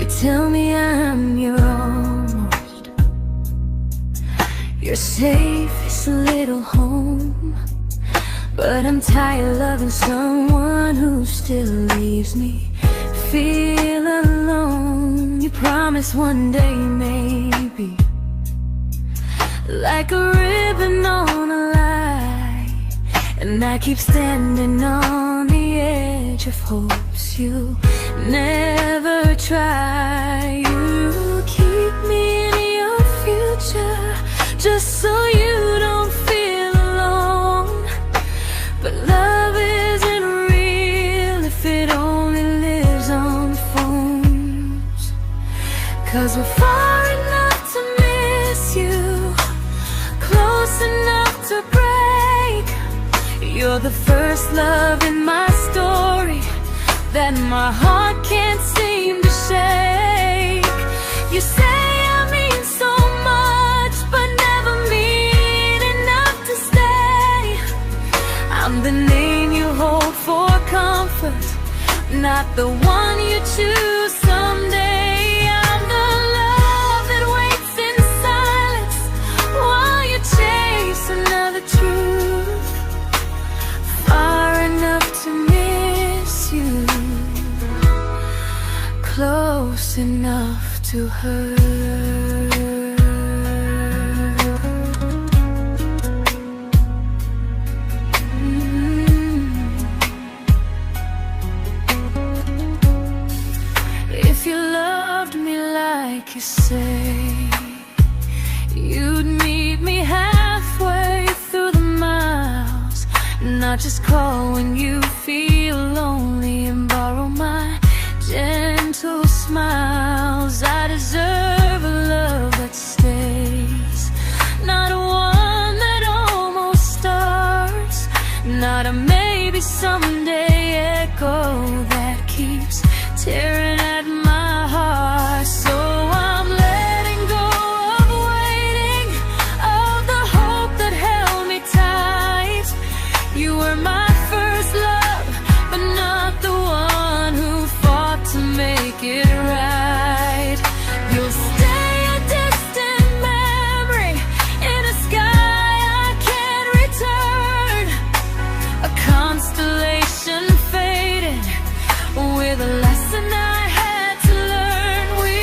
tell me I'm your almost, your safest little home. But I'm tired loving someone who still leaves me feel alone. You promise one day maybe, like a ribbon on a line, and I keep standing on the edge of hopes you never try. You keep me in your future just so you don't feel alone. But love isn't real if it only lives on phones. 'Cause we're far enough to miss you, close enough to break. You're the first love in my story that my heart can't seem to shake. You say I mean so much, but never mean enough to stay. I'm the name you hold for comfort, not the one you choose someday. I'm the love that waits in silence while you chase another truth. Far enough to miss you, close enough to hurt. If you loved me like you say, you'd meet me halfway through the miles, not just call when you feel lonely and borrow my gentle smiles. I deserve a love that stays, not one that almost starts, not a maybe someday echo that keeps tearing at my heart. So I'm letting go of waiting, of the hope that held me tight. You were my first love, but not the one who fought to make it right. You'll stay a distant memory in a sky I can't return, a constellation faded with a lesson I had to learn. We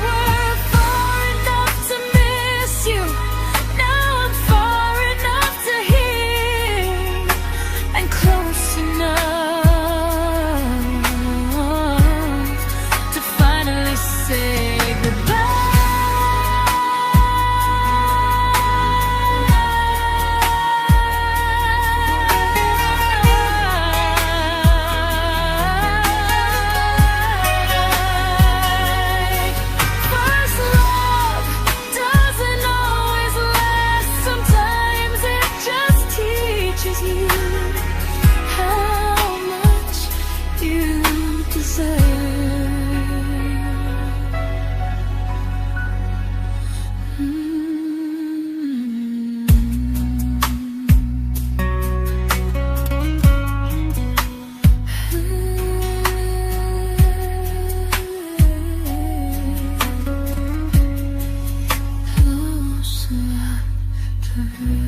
were far enough to miss you, now I'm far enough to hear, and close enough to finally say goodbye. First love doesn't always last, sometimes it just teaches you how much you deserve. Close enough to hurt.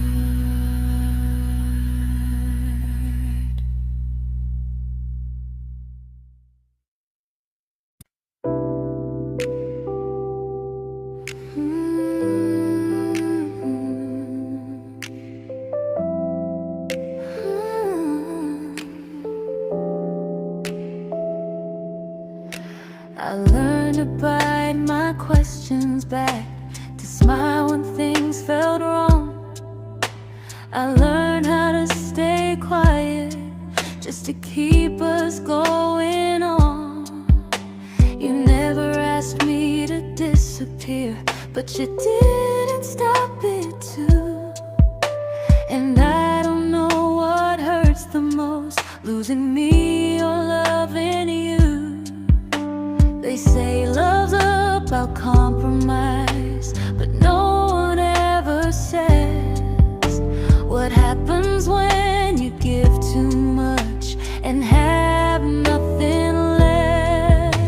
I learned to bite my questions back, to smile when things felt wrong. I learned how to stay quiet just to keep us going on. You never asked me to disappear, but you didn't stop it too. And I don't know what hurts the most, losing me or loving you. They say love's about compromise, but no one ever says what happens when you give too much and have nothing left.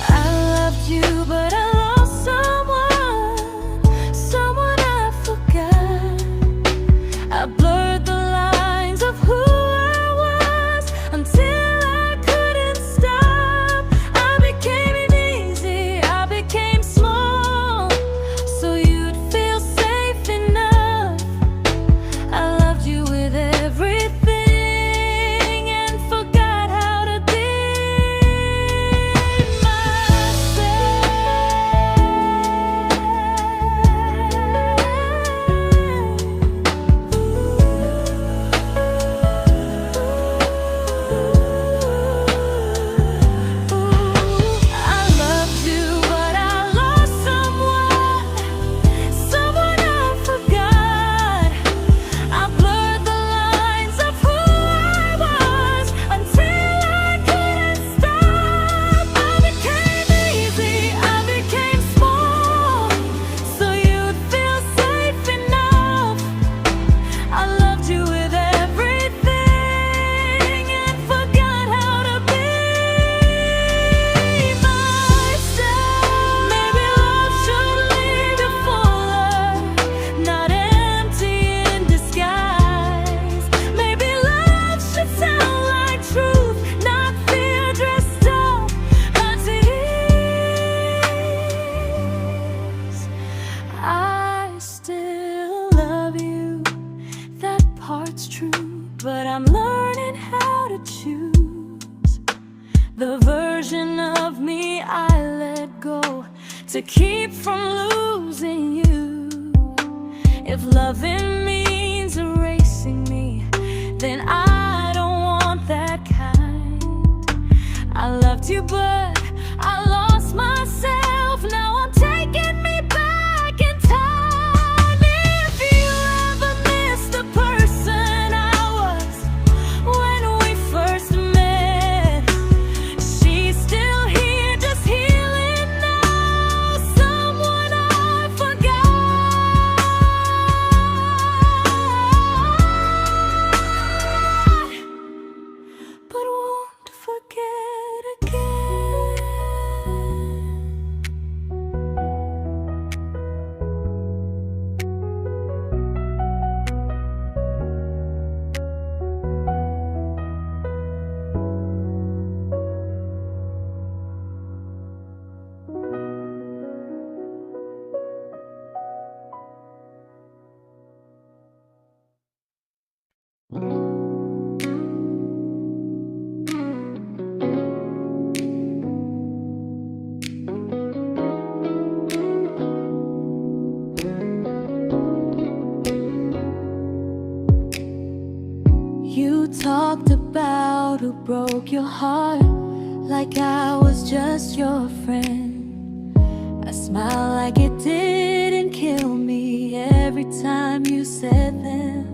I loved you to keep from losing you. If loving means erasing me, then I don't want that kind. I loved you, but I lost myself. Now I'm taking me back in time. If you ever miss the person I was when we first met, she's still here, just healing now. Someone I forgot, but won't forget again. You talked about who broke your heart, like I was just your friend. I smiled like it didn't kill me every time you said them.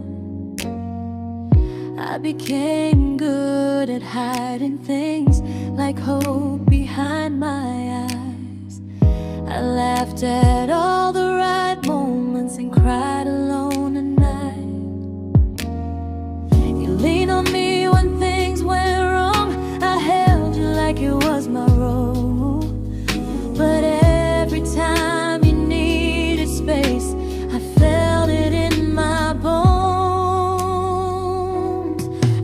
I became good at hiding things like hope behind my eyes. I laughed at all the right moments and cried alone at night. You leaned on me when things went wrong. I held you like it was my role. But every time you needed space, I felt it in my bones.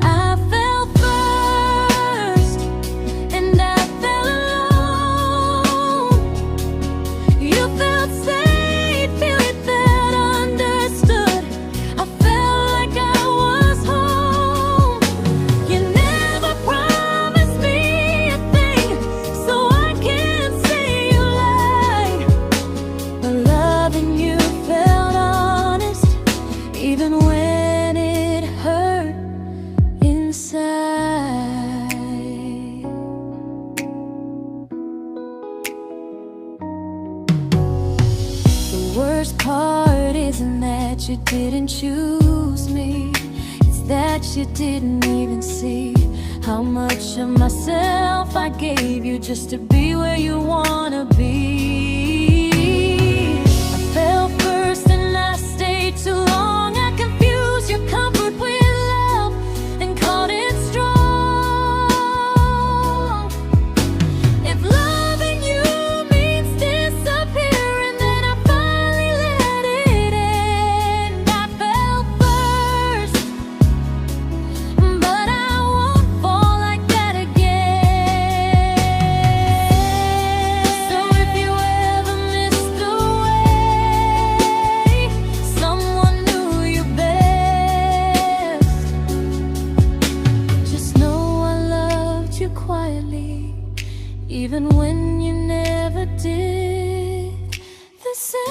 I fell first, and I fell alone. You felt safe, you felt understood. I felt like I was home. You never promised me a thing, so I can't say you lied. But loving you felt honest, even when it hurt inside. The worst part isn't that you didn't choose me, it's that you didn't even see how much of myself I gave you just to be where you wanna be. I fell first and I stayed too long. I confused your comfort with love and called it strong. If loving you means disappearing, then I finally let it end. I fell first, but I won't fall like that again. So if you ever missed the way someone knew you best, just know I loved you quietly, even when you never did the same.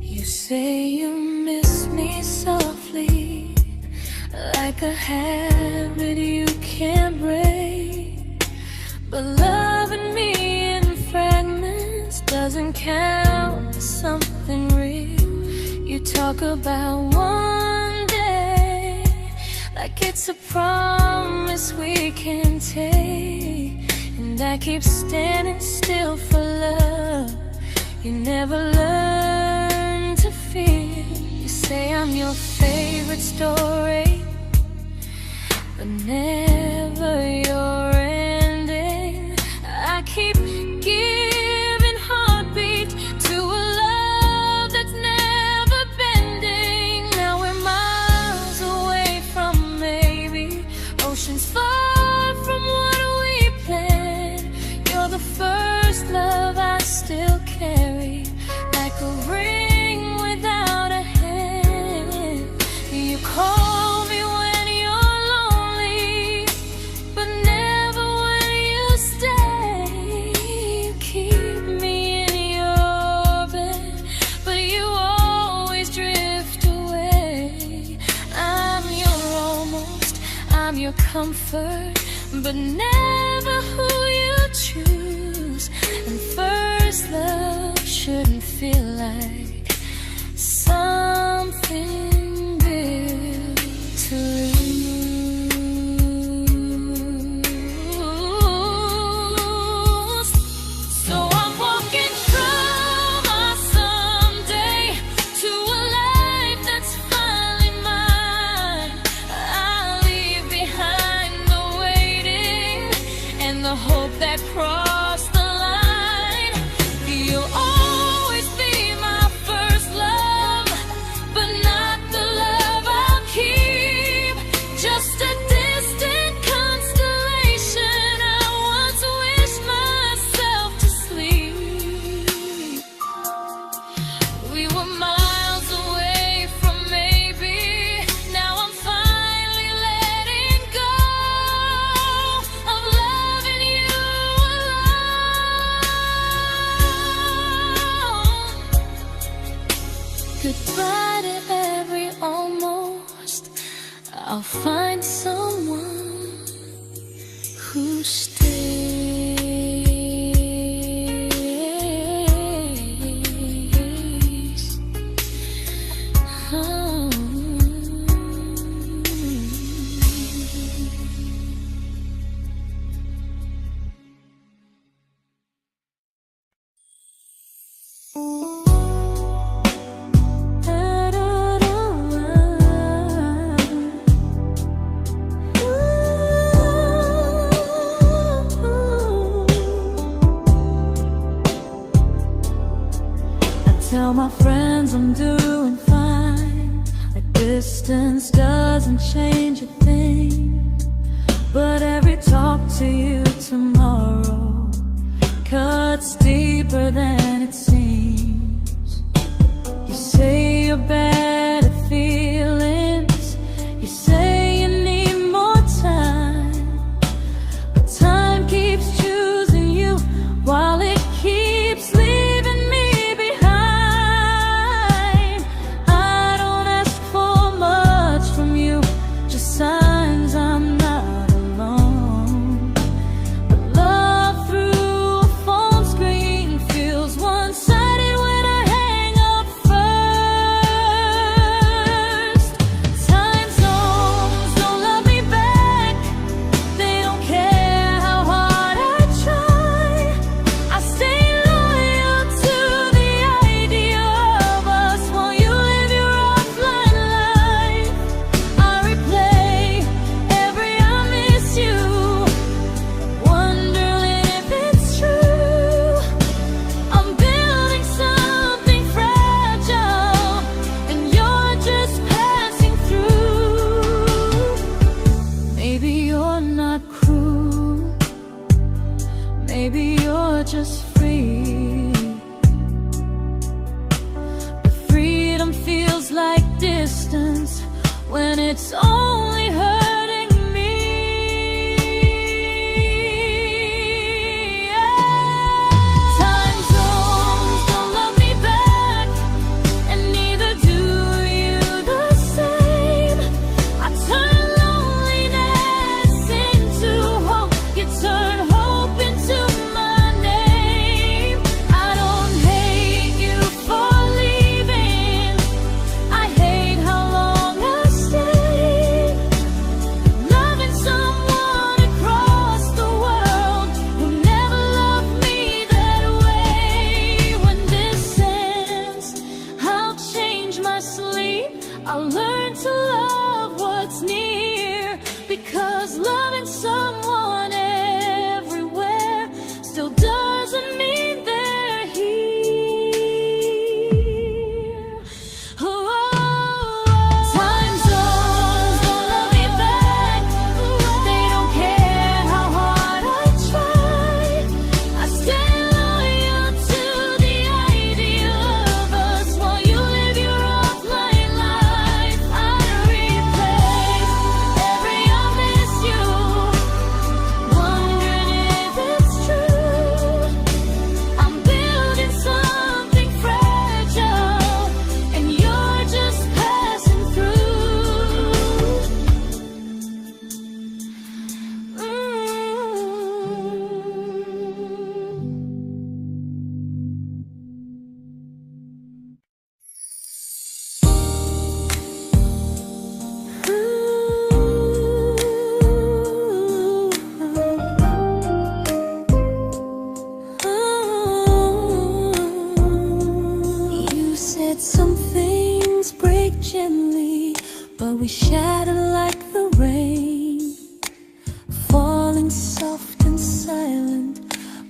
You say you miss me softly, like a habit you can't break. But loving me in fragments doesn't count as something real. You talk about one day like it's a promise we can take, and I keep standing still for love. You never learn to feel. You say I'm your favorite story, but never your ending. I keep giving heart a ring without a hand. You call me when you're lonely, but never when you stay. You keep me in your bed, but you always drift away. I'm your almost, I'm your comfort, but never who you choose. And first love shouldn't feel like something built to lose. So I'm walking from our someday to a life that's finally mine. I'll leave behind the waiting and the hope that crossed the line. You'll always be my first love, but not the love I'll keep. Just a distant constellation I once wished myself to sleep. We were miles away from maybe. Now I'm finally letting go of loving you alone. Goodbye to every almost. I'll find someone who stays. Oh. Tell my friends I'm doing fine, like distance doesn't change a thing. But every talk to you tomorrow cuts deeper than it seems. You say you're bad at feelings, you say you need more time, but time keeps choosing you while it keeps leaving me behind. I don't ask for much from you, just signs I'm not alone. But love through a phone screen feels one-sided when I hang up first. Time zones don't love me back, they don't care how hard I try. I stay loyal to the idea of us while you live your offline life. I replay every I miss you, wondering if it's true. I'm building something fragile, and you're just passing through. Maybe you're not cruel, maybe you're just free. But freedom feels like distance when it's only hurting me. Time zones don't love me back, and neither do you the same. I turn loneliness into hope, you turn hope into my name. I don't hate you for leaving, I hate how long I stayed. we shattered like the rain, falling soft and silent,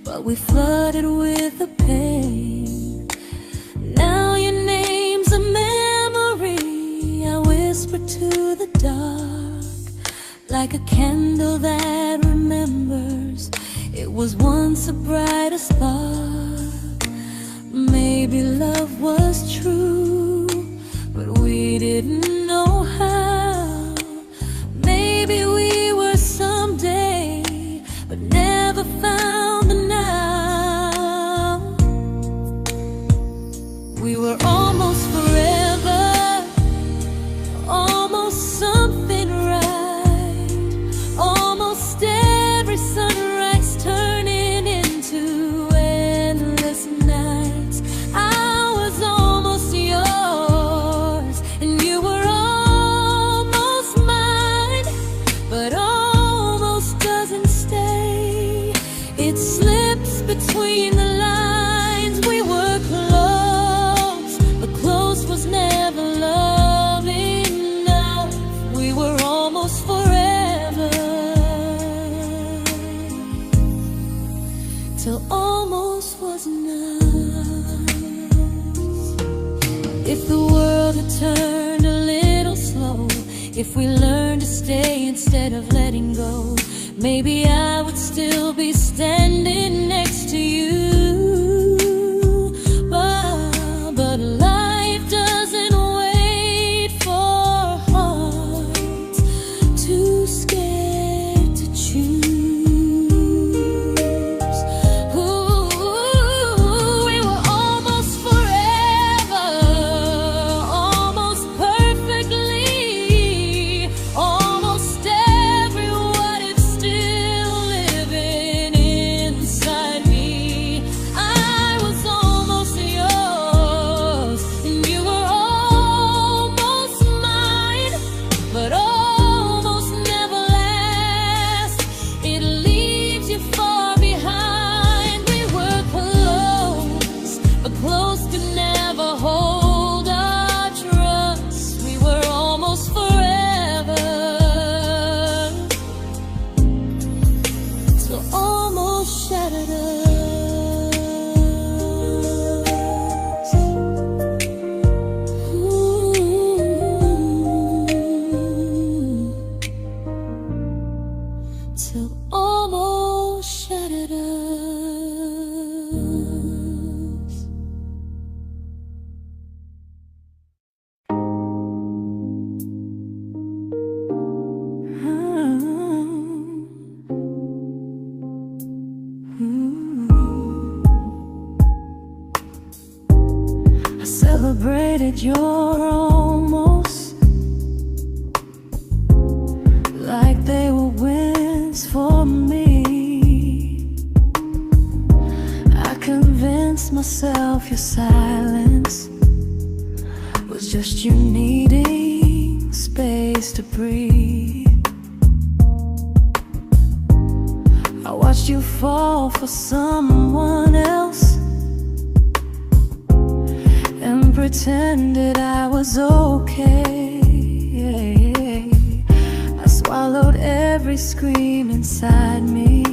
but we flooded with the pain. Now your name's a memory I whisper to the dark, like a candle that remembers it was once a brighter spark. Maybe love was true, but we didn't know how. Maybe we were someday, but never found the now. We were almost forever, almost something right, almost every sunrise turning into endless nights. I was almost yours, and you were almost mine, but almost doesn't stay. It slips between the lines. We were close, but close was never love enough. We were almost forever, till almost was enough. If the world had turned a little slow, if we learned to stay instead of letting go, maybe I would still be standing next to you. But life doesn't wait for hearts too scared to choose. Ooh, we were almost forever, almost perfectly, almost every what if still living inside me. I was almost yours, and you were almost mine, but almost never lasts. It leaves you far behind. We were close, but close could never hold our trust. We were almost forever, till almost shattered us. Ooh, till almost shattered us. I celebrated your almost like they were wins for me. I convinced myself your silence was just you needing space to breathe. I watched you fall for someone else and pretended I was okay. I swallowed every scream inside me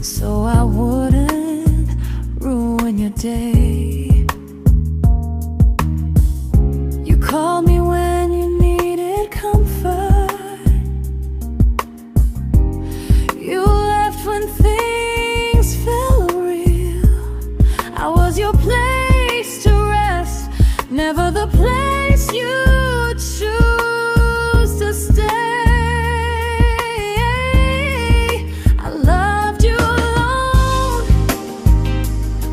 so I wouldn't ruin your day. You called me when you needed comfort. You left when things felt real. I was your place to rest, never the place you choose to stay. I loved you alone,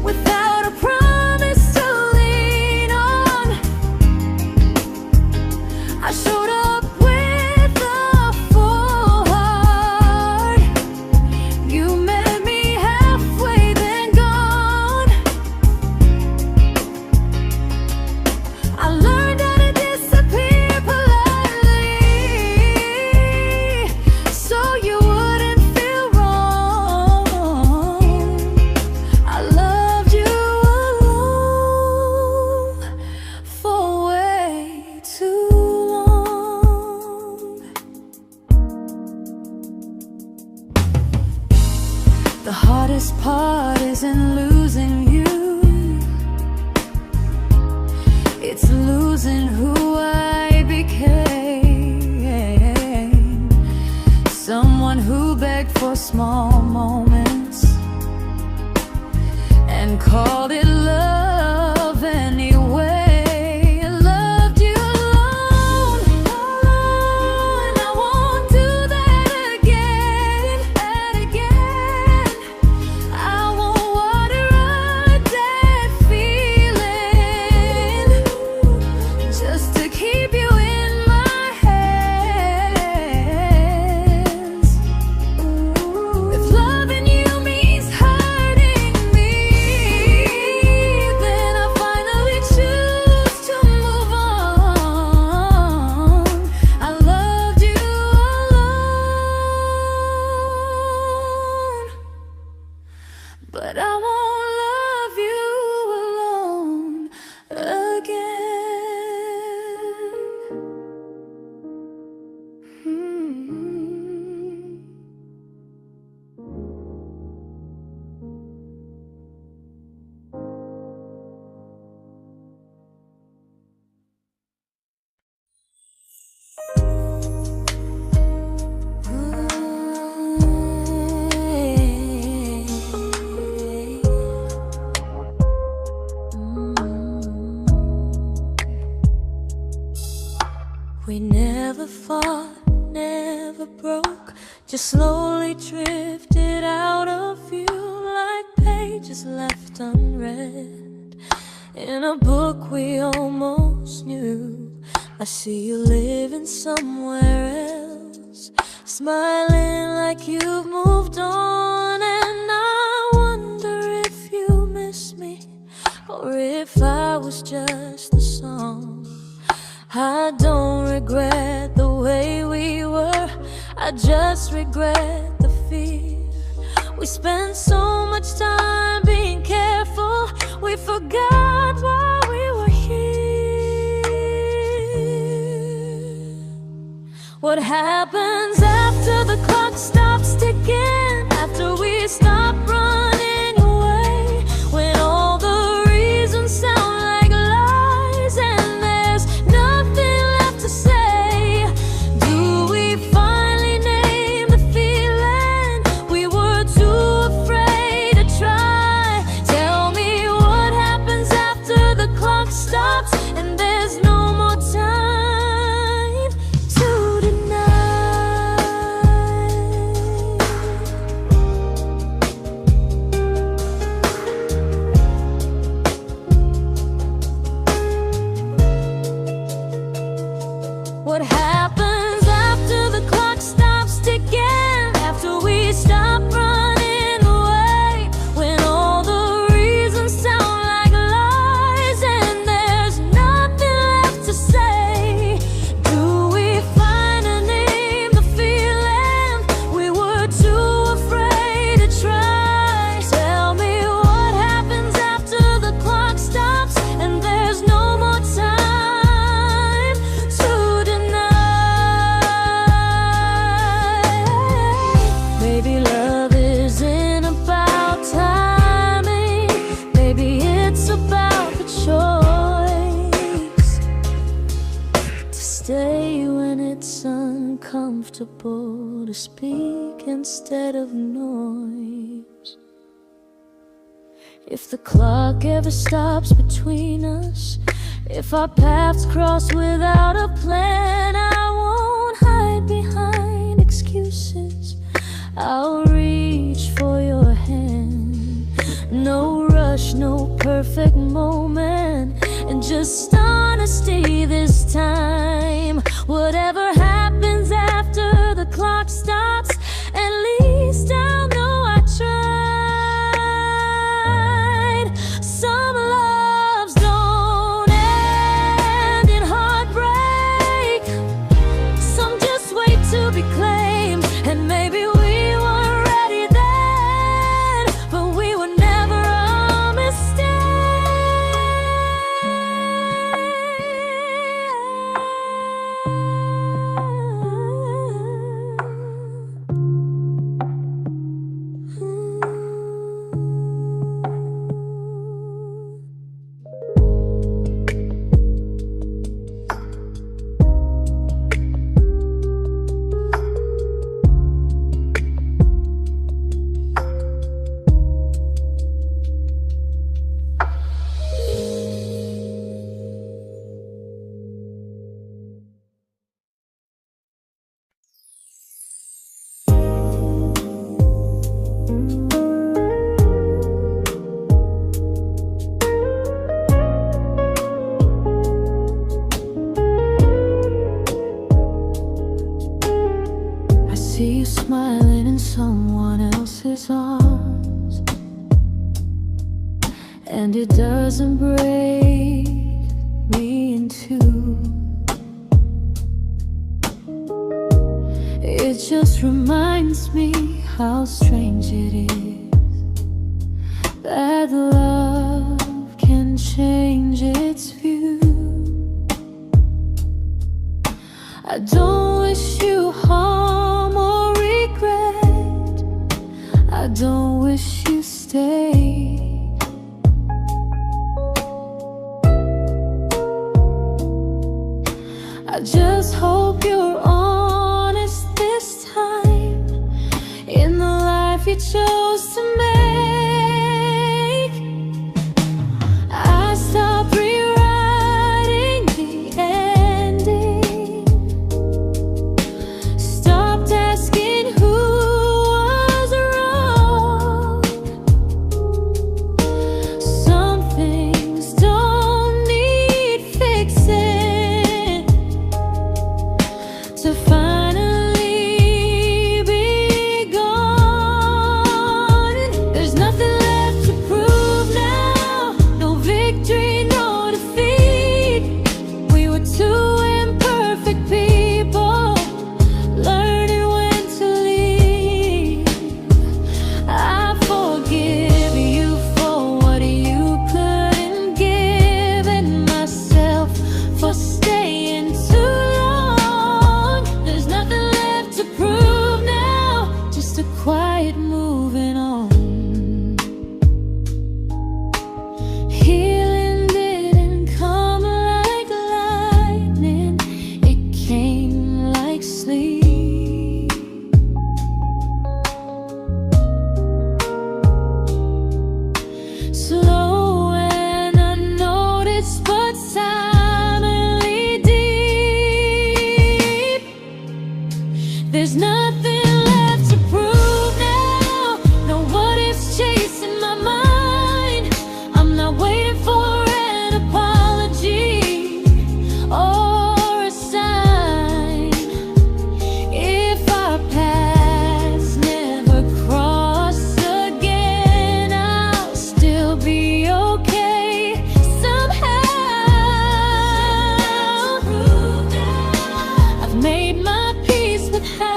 without a promise. heart isn't losing you, it's losing who I became. Someone who begged for small moments and called it love anyway. Loved you alone, alone. I won't do that again and again. I won't water a dead feeling just to keep you in my hands. If loving you means hurting me, then I finally choose to move on. I loved you alone, but I won't love you alone again. We never fought, never broke, just slowly drifted out of view like pages left unread in a book we almost knew. I see you living somewhere else, smiling like you've moved on, and I wonder if you miss me or if I was just a song. I don't regret the way we were, I just regret the fear. We spent so much time being careful, we forgot why we were here. What happens after the clock stops ticking, after we stop running away, when all the reasons sound like lies and there's nothing left to say? Do we finally name the feeling we were too afraid to try? Tell me what happens after the clock stops and there's no more time to deny. What happens after the clock stops ticking, after we stop running away, when all the reasons sound like lies and there's nothing left to say? Do we finally name the feeling we were too afraid to try? Tell me what happens after the clock stops and there's no more time to deny. Maybe love isn't about timing, maybe it's about the choice to stay when it's uncomfortable, to speak instead of noise. If the clock ever stops between us, if our paths cross without a plan, I won't hide behind excuses, I'll reach for your hand. No rush, no perfect moment, and just honesty this time. Whatever happens after the clock stops, at least I'll know I tried. Some loves don't end in heartbreak, some just wait to be claimed, and maybe we weren't ready then, but we were never a mistake. and it doesn't break me in two. It just reminds me how strange it is that love can change its view. I don't wish you harm or regret. I don't wish you stayed. I just hope you're honest this time in the life you chose to make. I stopped rewriting the ending, stopped asking who was wrong. Some things don't need fixing to finally be gone. There's nothing left to prove now, no victory, no defeat. We were two imperfect people, learning when to leave. I forgive you for what you couldn't give, and myself for staying too long. There's nothing left to prove now, just a quiet moving on. Healing didn't come like lightning, it came like sleep. Slow and unnoticed, but silently deep. There's nothing left to prove now, no what ifs chasing my mind. I'm not waiting for an apology or a sign. If our paths never cross again, I'll still be okay somehow. I've made my peace with how.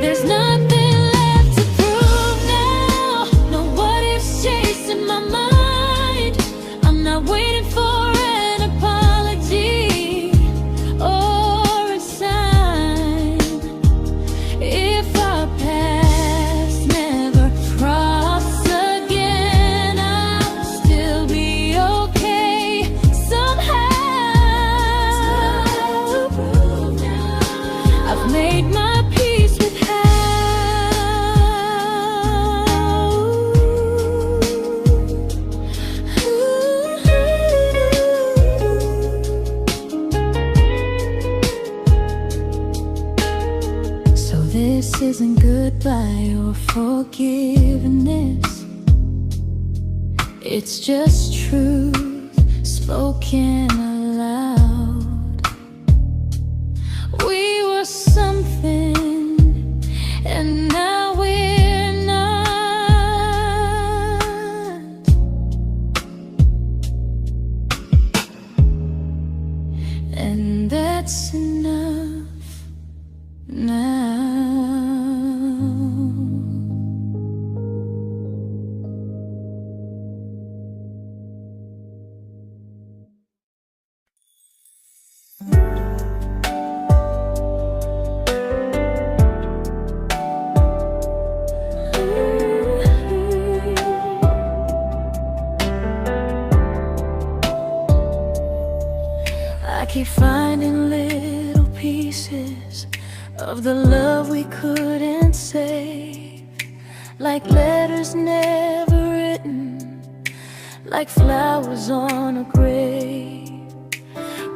There's nothing left to prove now, no what ifs chasing my mind. I'm not waiting for an apology or a sign. If our paths never cross again, I'll still be okay somehow. I've made my peace with how. So this isn't goodbye or forgiveness, it's just truth spoken aloud. We were something, and now we're not. And that's enough now. I keep finding little pieces of the love we couldn't save, like letters never written, like flowers on a grave.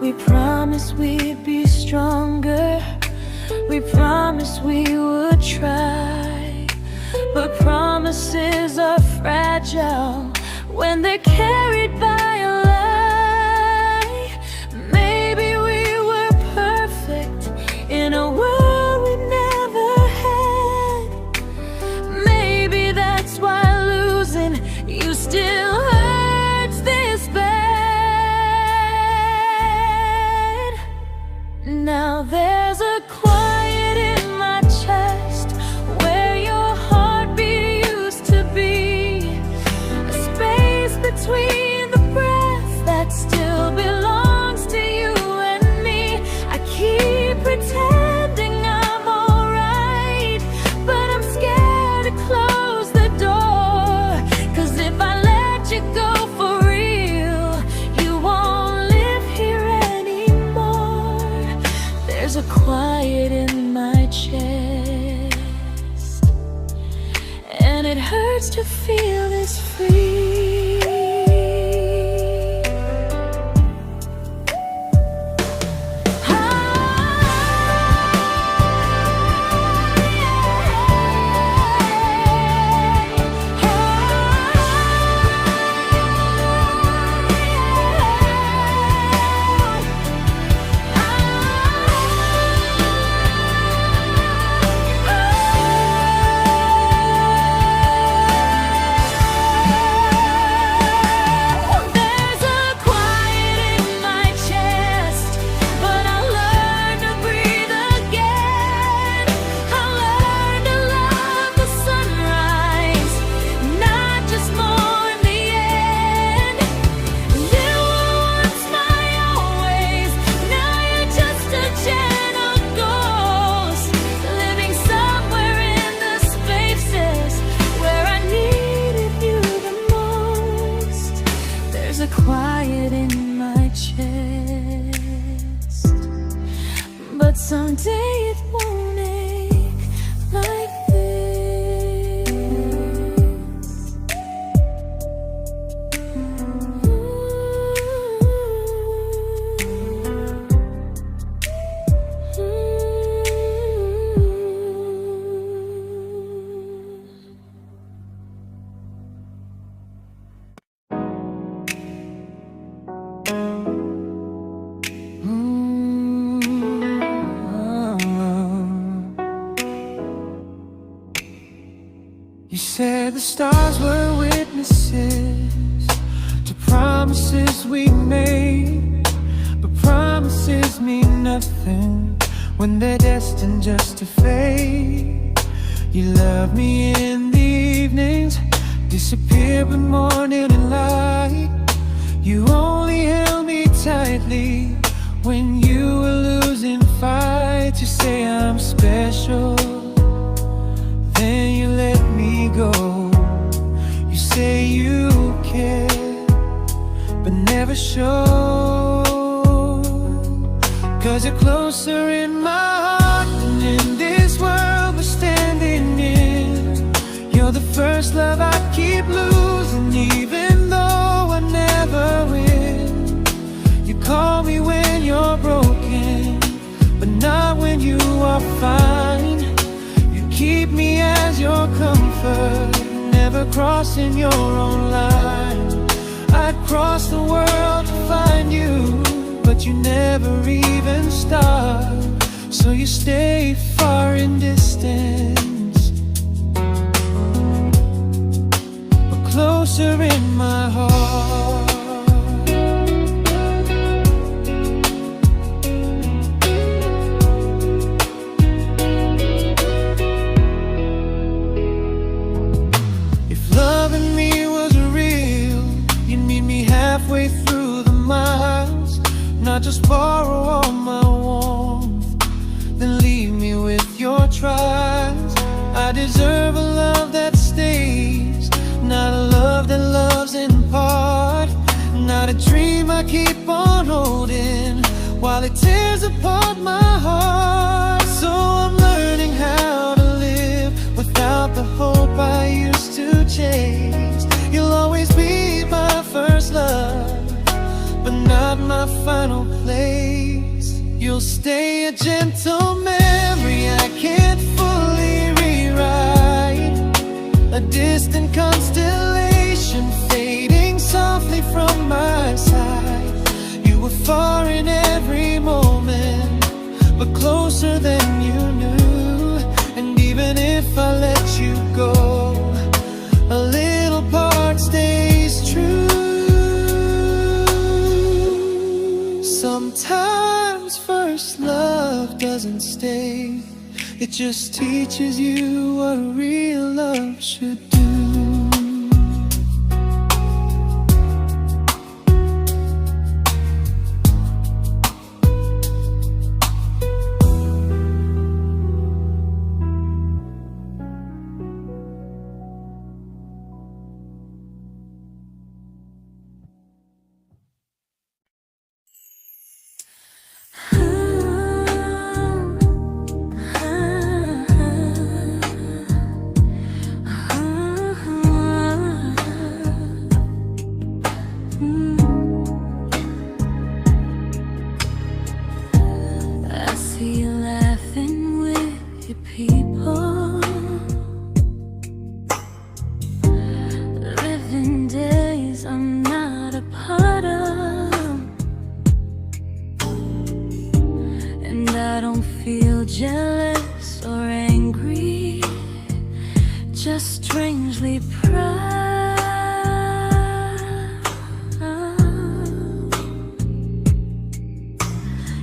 We promised we'd be stronger, We promised we would try, but promises are fragile when they're carried by a lie. Maybe we were perfect in a world we never had. Maybe that's why losing you still hurts this bad. Now there's a quiet in my chest where your heartbeat used to be, a space between the breath that still belongs to you and me. I keep pretending I'm alright, but I'm scared to close the door, 'cause if I let you go for real, you won't live here anymore. There's a quiet in my chest, and it hurts to feel this free. There's a quiet in my chest, but someday it won't ache like this. You said the stars were witnesses to promises we made, but promises mean nothing when they're destined just to fade. You love me in the evenings, disappear when morning and light. You only held me tightly when you were losing fights. You say I'm special, then you let me go. You say you care, but never show, 'cause you're closer in my heart than in this world we're standing in. You're the first love I keep losing, even though I never win. You call me when you're broken, but not when you are fine. Keep me as your comfort, never crossing your own line. I'd cross the world to find you, but you never even start. So you stay far in distance, but closer in my heart. Halfway through the miles, not just borrow all my warmth, then leave me with your trials. I deserve a love that stays, not a love that loves in part, not a dream I keep on holding while it tears apart my heart. So I'm learning how to live without the hope I used to chase. You'll always be my first love, but not my final place. You'll stay a gentle memory mistake. It just teaches you what real love should do. Jealous or angry, just strangely proud.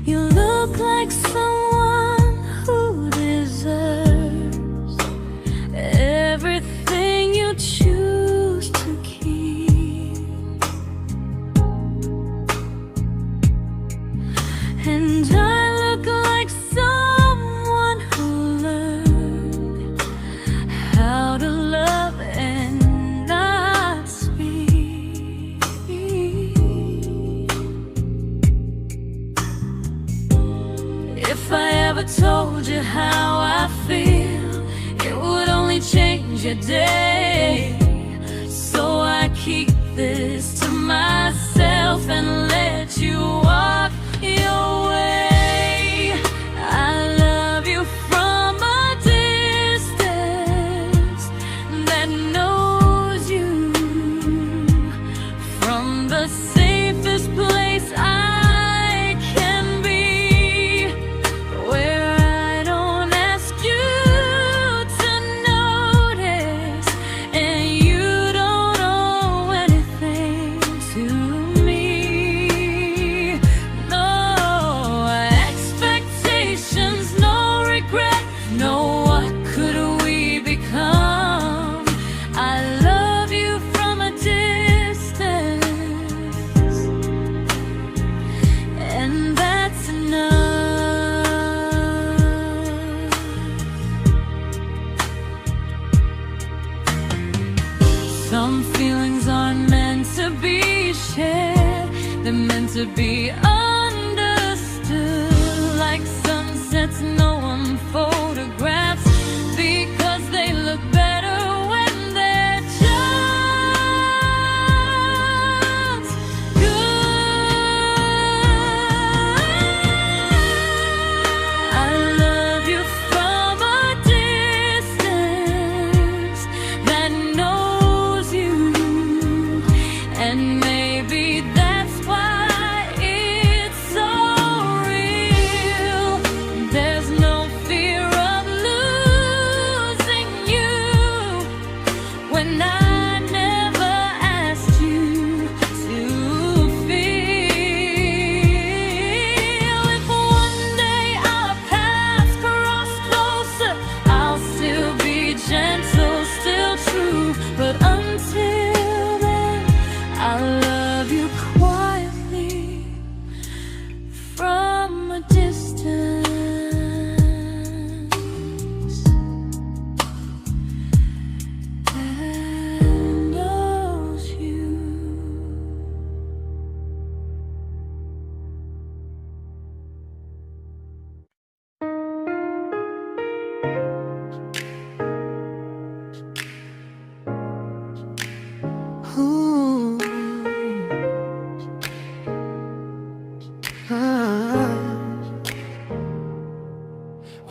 You look like someone who deserves everything you choose to keep. And I look like someone who learned how to love and not speak. If I ever told you how I feel, it would only change your day. So I keep this to myself and let you walk your way. I love you from a distance that knows you, from the safest place I can be, where I don't ask you to notice and you don't owe anything to me. No expectations, no regret, no what could we become. I love you from a distance, and that's enough. Some feelings aren't meant to be shared, they're meant to be understood, like sunsets no one photographs, because they look better when they're just good. I love you from a distance that knows you, and maybe that's why it's so real. There's no fear of losing you when I never asked you to feel. If one day our paths cross closer, I'll still be gentle, still true. But until then, I love you quietly from a distance that knows you. Ooh. Ah.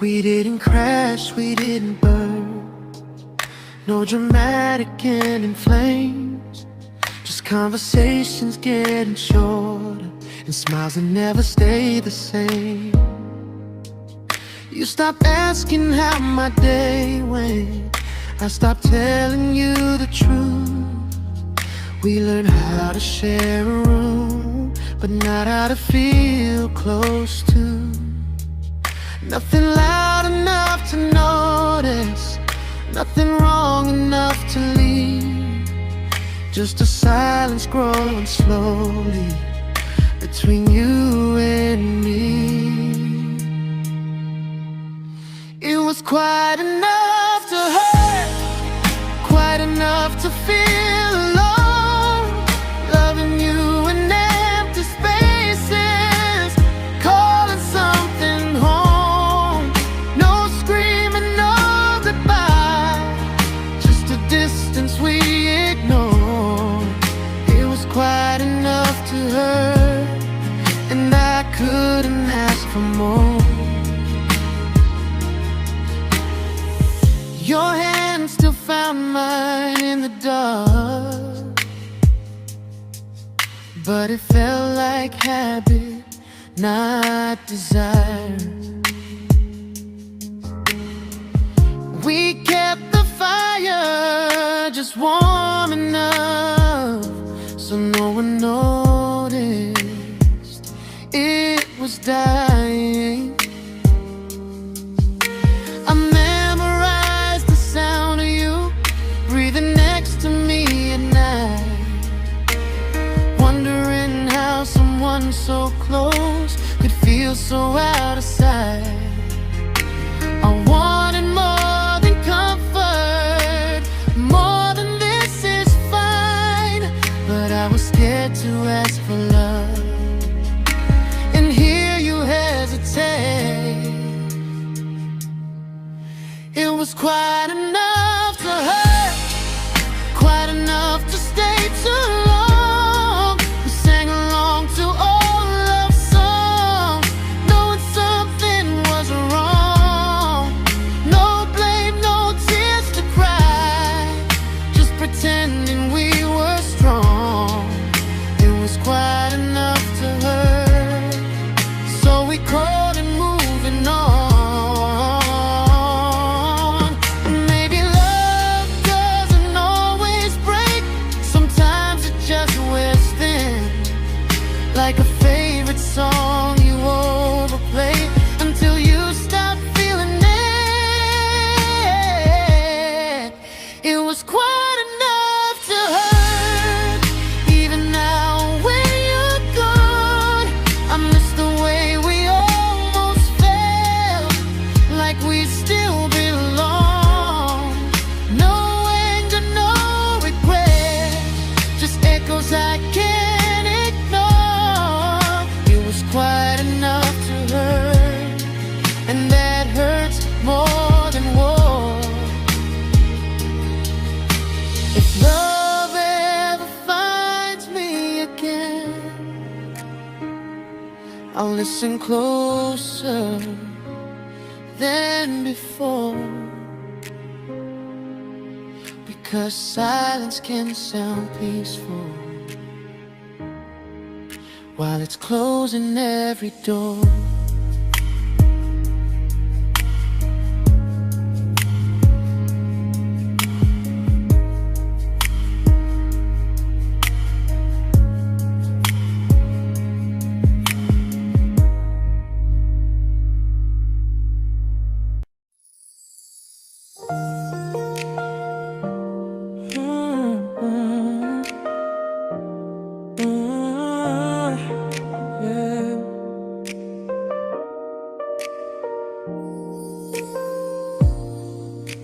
We didn't crash, we didn't burn, no dramatic end in flames, just conversations getting shorter and smiles that never stay the same. You stopped asking how my day went, I stopped telling you the truth. We learned how to share a room, but not how to feel close to. Nothing loud enough to notice, nothing wrong enough to leave. Just a silence growing slowly between you and me. It was quite enough to hurt, quite enough to feel alone. Loving you in empty spaces, calling something home. No screaming, no goodbye, just a distance we ignored. It was quite enough to hurt, and I couldn't ask for more. Your hand still found mine in the dark, but it felt like habit, not desire. We kept the fire just warm enough so no one noticed it was dying. I memorized the sound of you breathing next to me at night, wondering how someone so close could feel so out of sight. I wanted more than comfort, more than this is fine, but I was scared to ask for love and hear you hesitate. It was quite enough to hurt, quite enough to stay too long. We sang along to old love songs, knowing something was wrong. No blame, no tears to cry, just pretending we were strong. It was quite enough to hurt, so we called it moving on. Maybe love doesn't always break, sometimes it just wears thin, like a favorite song you overplay until you stop feeling it. It was quite enough to hurt, even now when you're gone. I miss the way we almost felt, like we still belong. No anger, no regret, just echoes I can't ignore. It was quite enough to hurt, and that hurts more than war. If love ever finds me again, I'll listen closer than before, because silence can sound peaceful while it's closing every door.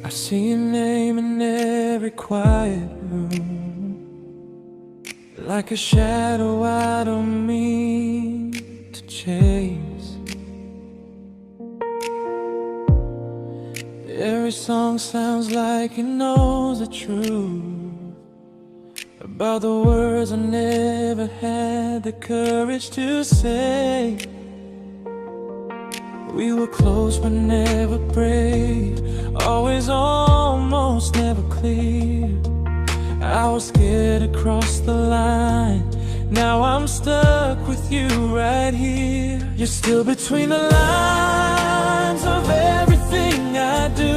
I see your name in every quiet room, like a shadow I don't mean to chase. Every song sounds like it knows the truth about the words I never had the courage to say. We were close but never brave, always almost never clear. I was scared to cross the line, now I'm stuck with you right here. You're still between the lines of everything I do,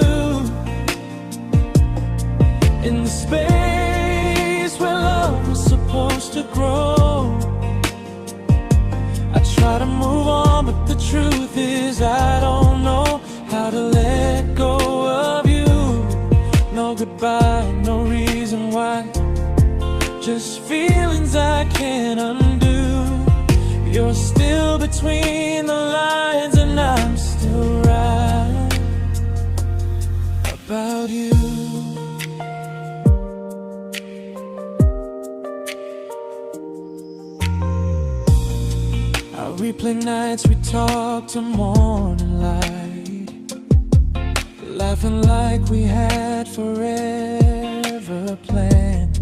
in the space where love was supposed to grow. I try to move on, but the truth is I don't know about you. I replay nights we talk till morning light, laughing like we had forever planned.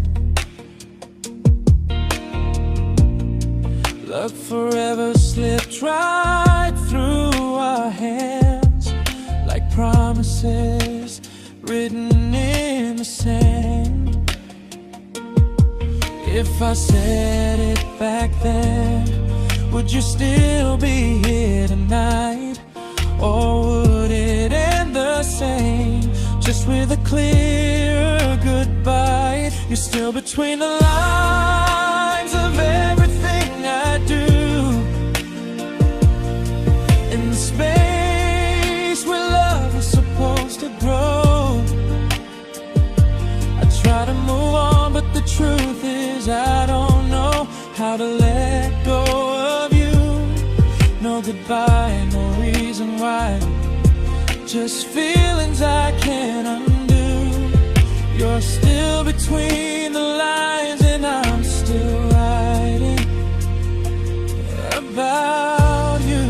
Luck forever slipped right through our hands, like promises written in the sand. If I said it back then, would you still be here tonight? Or would it end the same, just with a clear goodbye? You're still between the lines of everything I do, in the space where love is supposed to grow. I try to move on, but the truth is I don't know how to let go of you. No goodbye, no reason why, just feelings I can't undo. You're still between the lines and I'm still writing about you.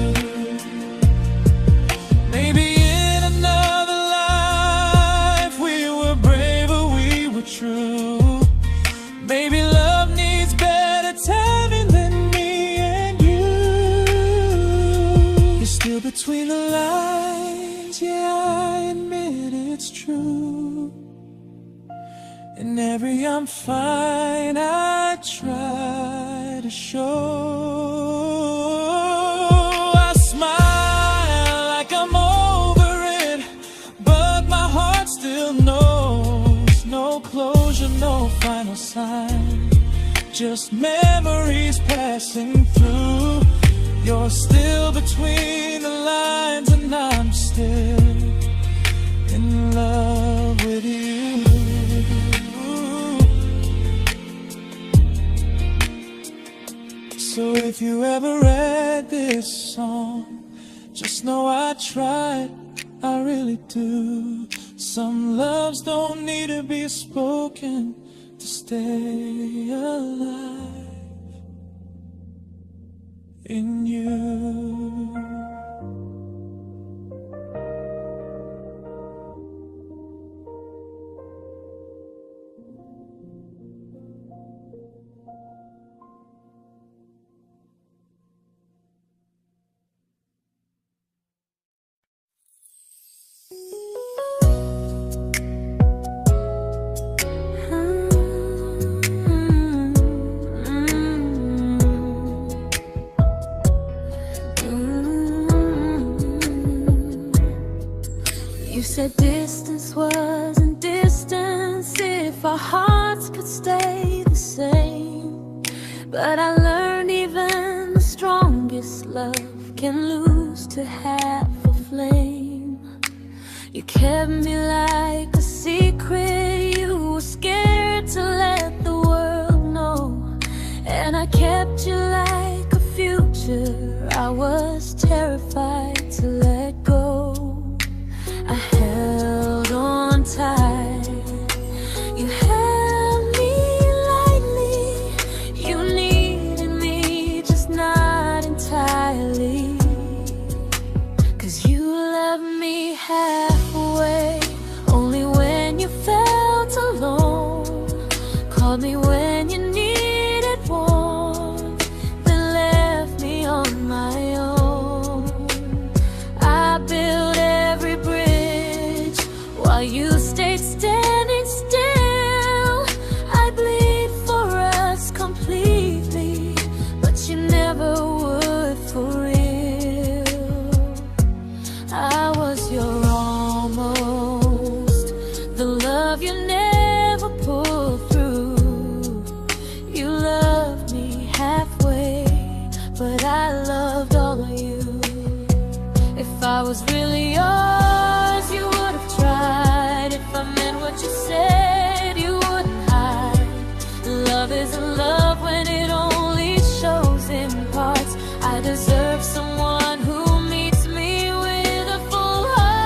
Maybe in another life we were braver, we were true. Maybe love needs better timing than me and you. You're still between the lines, yeah, I admit it's true. In every I'm fine I try to show. I smile like I'm over it, but my heart still knows. No closure, no final sign, just memories passing through. You're still between the lines and I'm still in love with you. So if you ever read this song, just know I tried, I really do. Some loves don't need to be spoken to stay alive in you. You said distance wasn't distance if our hearts could stay the same. But I learned even the strongest love can lose to half a flame. You kept me like a secret you were scared to let the world know. And I kept you like a future I was terrified to let go. I held on tight, you held me lightly. You needed me, just not entirely. 'Cause you loved me halfway, only when you felt alone. Called me when you needed warmth, then left me on my own. I built every bridge while you stayed standing still. I bleed for us completely, but you never would for real. I was your almost, the love you never pulled through. You loved me halfway, but I loved all of you. If I was really yours, you would have tried. If I meant what you said, you wouldn't hide. Love isn't love when it only shows in parts. I deserve someone who meets me with a full heart.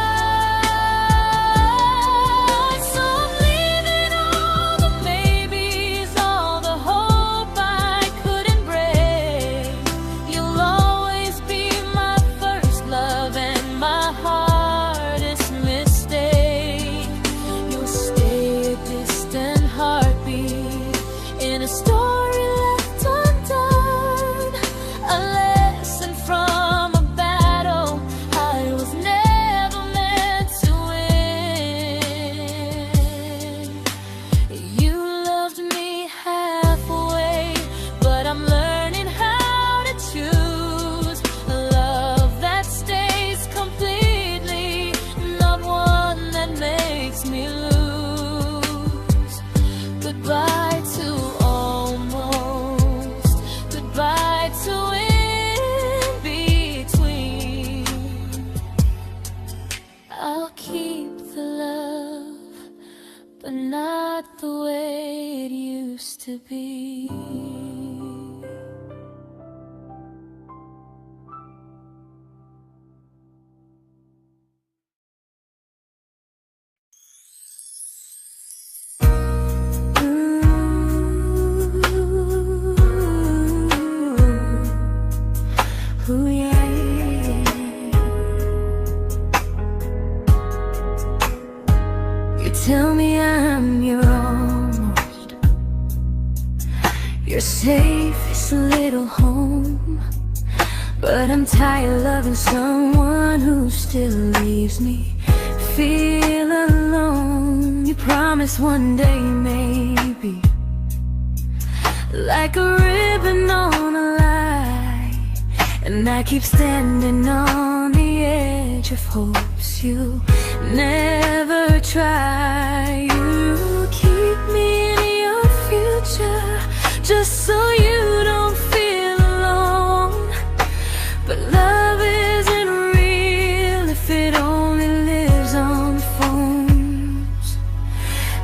but not the way it used to be. Ooh, yeah, yeah. You tell me I'm your almost, your safest little home, but I'm tired loving someone who still leaves me feel alone. You promise one day maybe, like a ribbon on a line, and I keep standing on the edge of hopes you'll never try. You keep me in your future just so you don't feel alone. But love isn't real if it only lives on phones.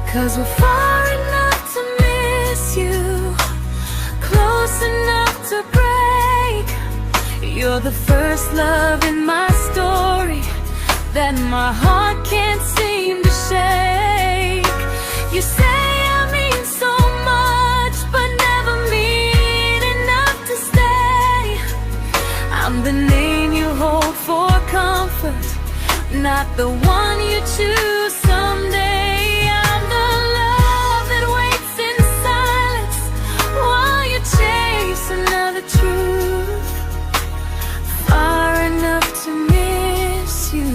'Cause we're far enough to miss you, close enough to break. You're the first love in my story that my heart can't seem to shake. You say I mean so much, but never mean enough to stay. I'm the name you hold for comfort, not the one you choose someday. I'm the love that waits in silence while you chase another truth. Far enough to miss you,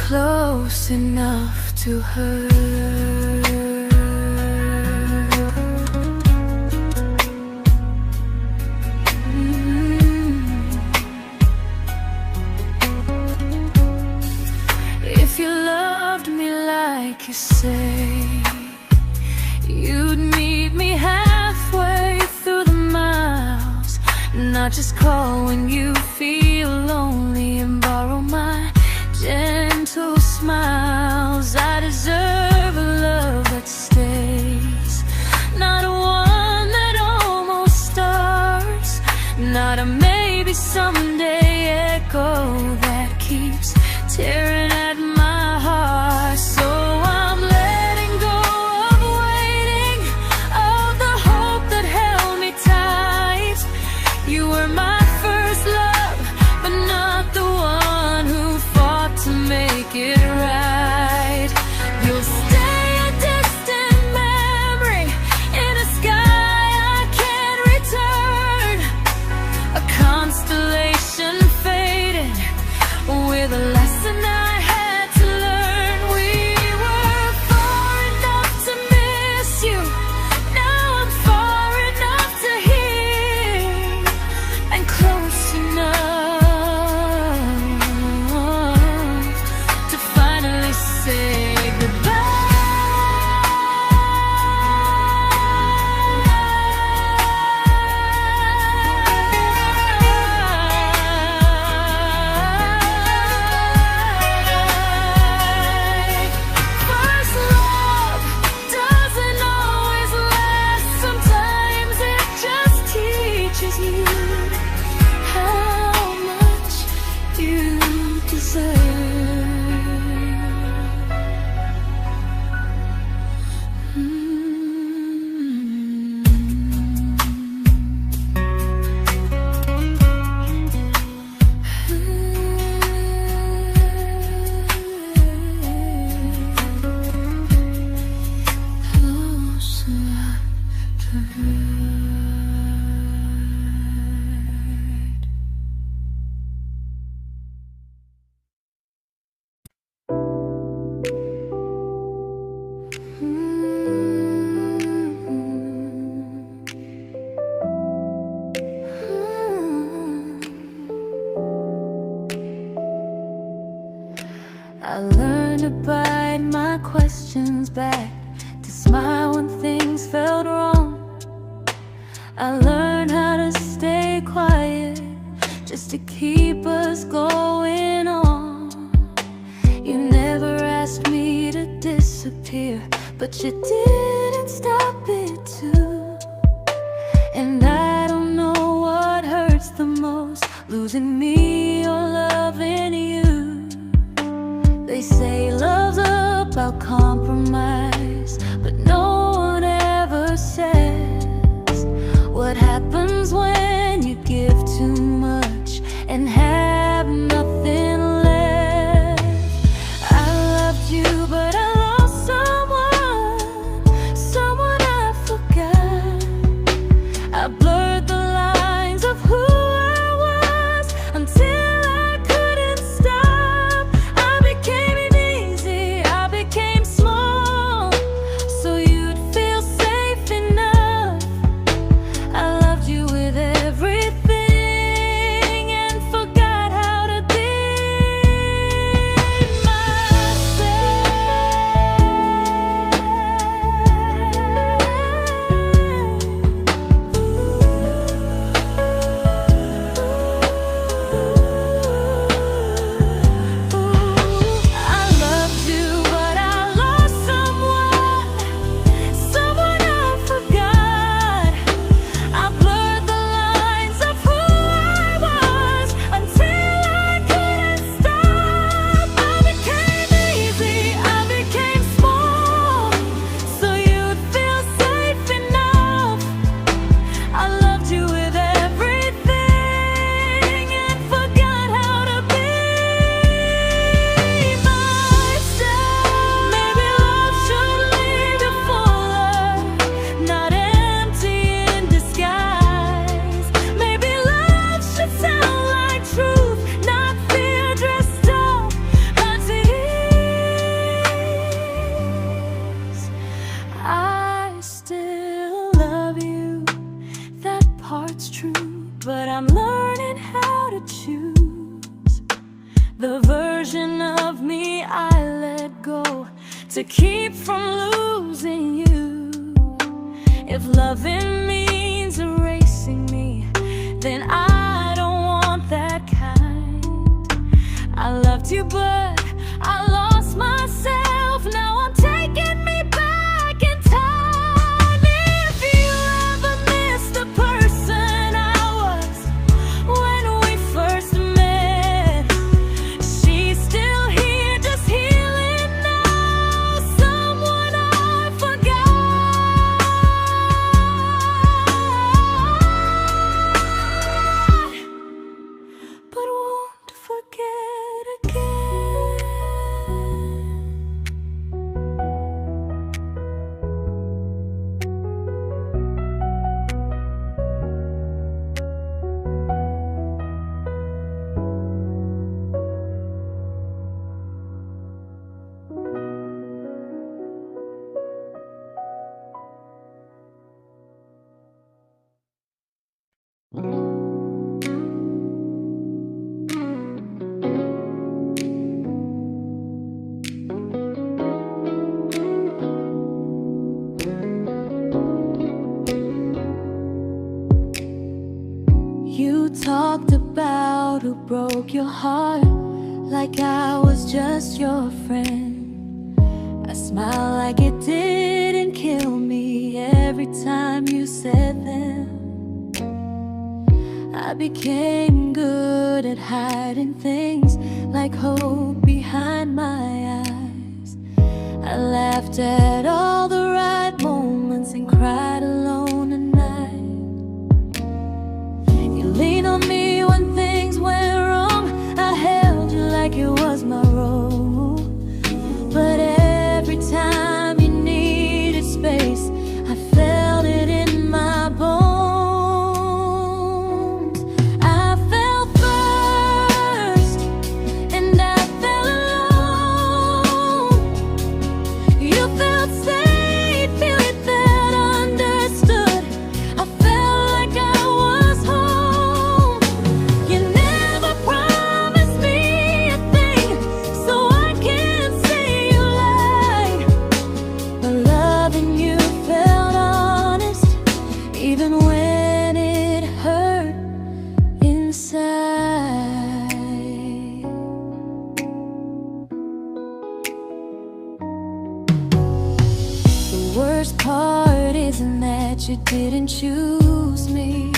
close enough to hurt. If you loved me like you say, you'd meet me halfway through the miles, not just call when you feel lonely and borrow my gentle smiles. I deserve a love that stays, not one that almost starts, not a maybe someday echo that keeps tearing at my heart. So I'm letting go of waiting, of the hope that held me tight. You were my first love, but not the one who fought to make it right. You'll stay a distant memory in a sky I can't return, a constellation fading with a lesson I had to learn. We were far enough to miss you, now I'm far enough to hear, and close enough to finally say first love doesn't always last. Sometimes it just teaches you how much you deserve. Close enough to hurt. I learned to bite my questions back, to smile when things felt wrong. I learned how to stay quiet just to keep us going on. You never asked me to disappear, but you didn't stop it too. And I don't know what hurts the most, losing me or loving you. They say love's about compromise, but no one ever says what happens when you give too much and have nothing left. I loved you, but I lost someone I forgot. I blurred the lines of who I was until I couldn't stop. I became easy, I became small, so you'd feel safe enough. I loved you with everything and forgot how to be but I'm learning how to choose the version of me I let go to keep from losing you. If loving means erasing me, then I don't want that kind. I loved you, but I lost myself. Now I'm taking me back in time. If you ever missed the person I was when we first met, she's still here, just healing now. Someone I forgot, but won't forget again. You talked about who broke your heart, like I was just your friend. I smile like it didn't kill me every time you said them. I became good at hiding things like hope behind my eyes. I laughed at all the right moments and cried alone at night. You leaned on me when things went wrong. I held you like it was my role. But every time you needed space, I felt it in my bones. I fell first, and I fell alone. You felt safe. worst part isn't that you didn't choose me,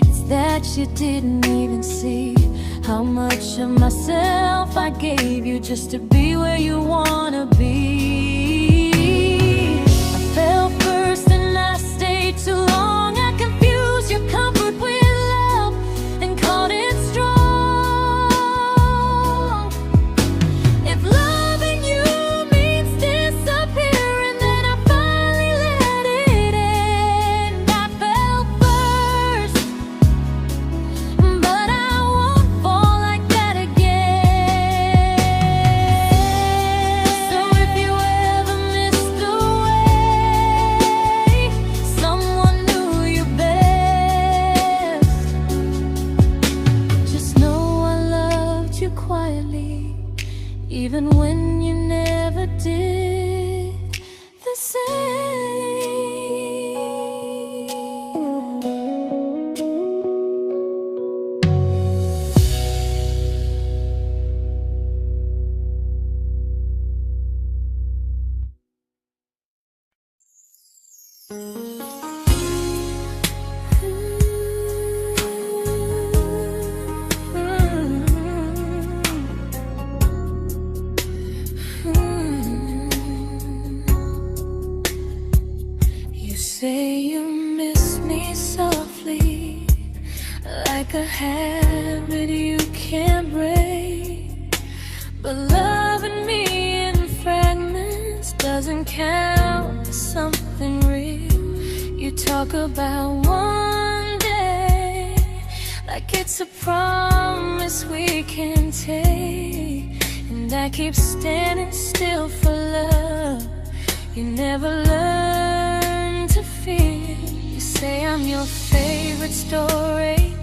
it's that you didn't even see how much of myself I gave you just to be where you wanna be. I fell first and I stayed too long. I confused your comfort with love and called it strong. If loving you means disappearing, then I finally let it end. I fell first, but I won't fall like that again. So if you ever missed the way someone knew you best, just know I loved you quietly, even when you never did the same. You say you miss me softly, like a habit you can't break. But loving me in fragments doesn't count as something real. You talk about one day like it's a promise we can take, and I keep standing still for love. You never learn to feel. You say I'm your favorite story,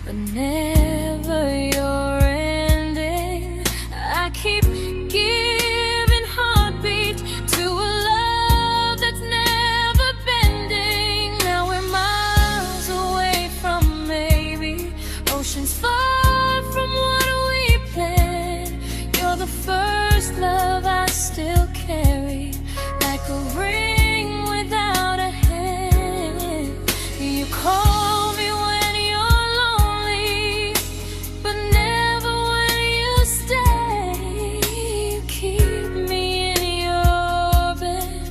but never your ending. I keep giving heartbeat to a love that's never bending. Now we're miles away from maybe oceans far from what we planned. You're the first love I still carry, like a ring without a hand. You call me when you're lonely, but never when you stay. You keep me in your bed,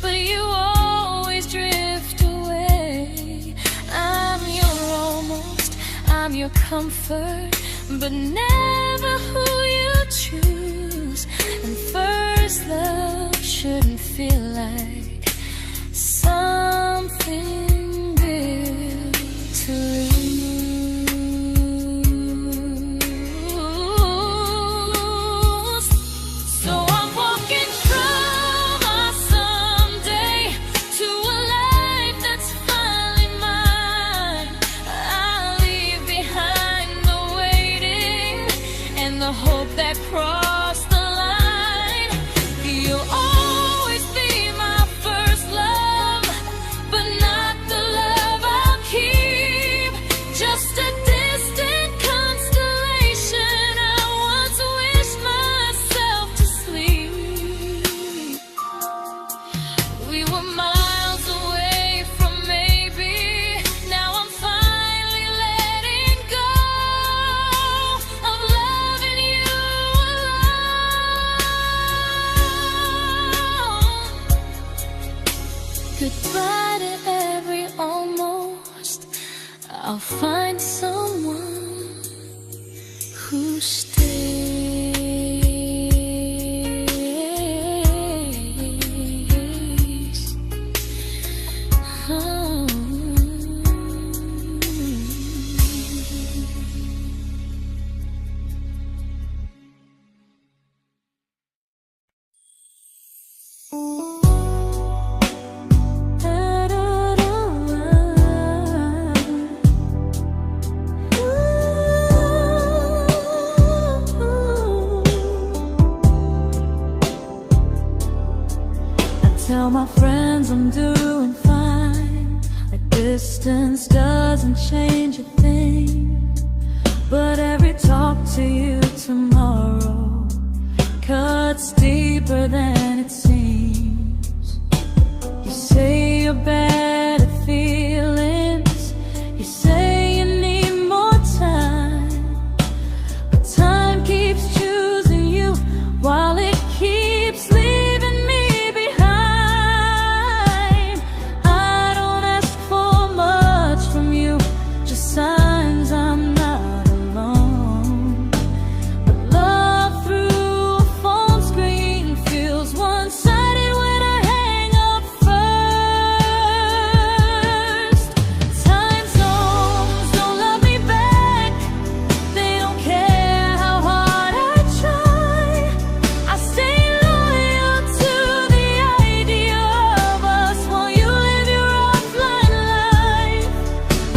but you always drift away. I'm your almost, I'm your comfort, but never who you choose. And first love shouldn't feel like something built to lose. So I'm walking from my someday to a life that's finally mine. I'll leave behind the waiting and the hope that crossed the line. You'll always be my first love, but not the love I'll keep. Just a distant constellation I once wished myself to sleep. We were miles away from maybe. Now I'm finally letting go of loving you alone. Goodbye to every almost. I'll find someone who stays. Oh. Tell my friends I'm doing fine, like distance doesn't change a thing. But every talk to you tomorrow cuts deeper than it seems. your better feelings. You say you need more time, but time keeps choosing you while it keeps leaving me behind. I don't ask for much from you, just signs I'm not alone. But love through a phone screen feels one-sided when I hang up first. Time zones don't love me back, they don't care how hard I try. I stay loyal to the idea of us while you live your offline life.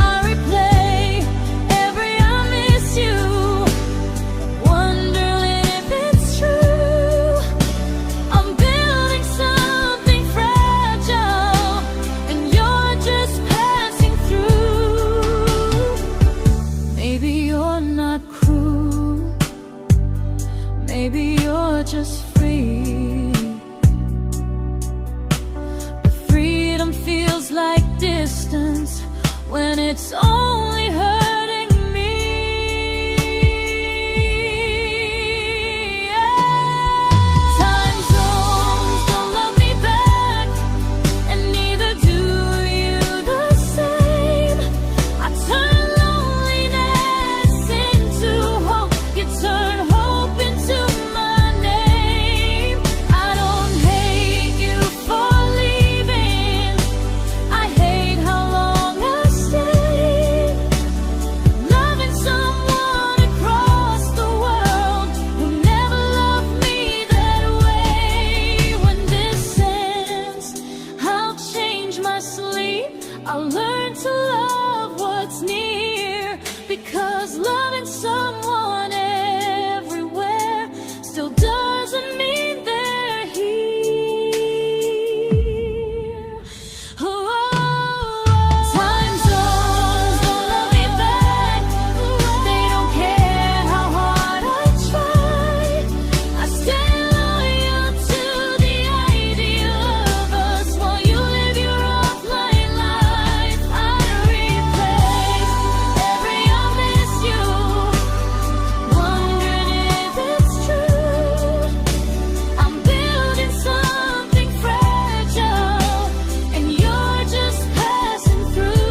I replay every I miss you, wondering if it's true. I'm building something fragile, and you're just passing through. Maybe you're not cruel, maybe you're just free. But freedom feels like distance when it's only hurting me. Time zones don't love me back, and neither do you the same. I turn loneliness into hope, you turn hope into my name. I don't hate you for leaving, I hate how long I stayed. Loving someone across the world who never loved me that way. When this ends, I'll change my sleep, I'll learn to love what's near, because loving someone everywhere still doesn't mean they're here. Time zones don't love me back, they don't care how hard I try. I stay loyal to the idea of us while you live your offline life. I replay every I miss you, wondering if it's true. I'm building something fragile, and you're just passing through.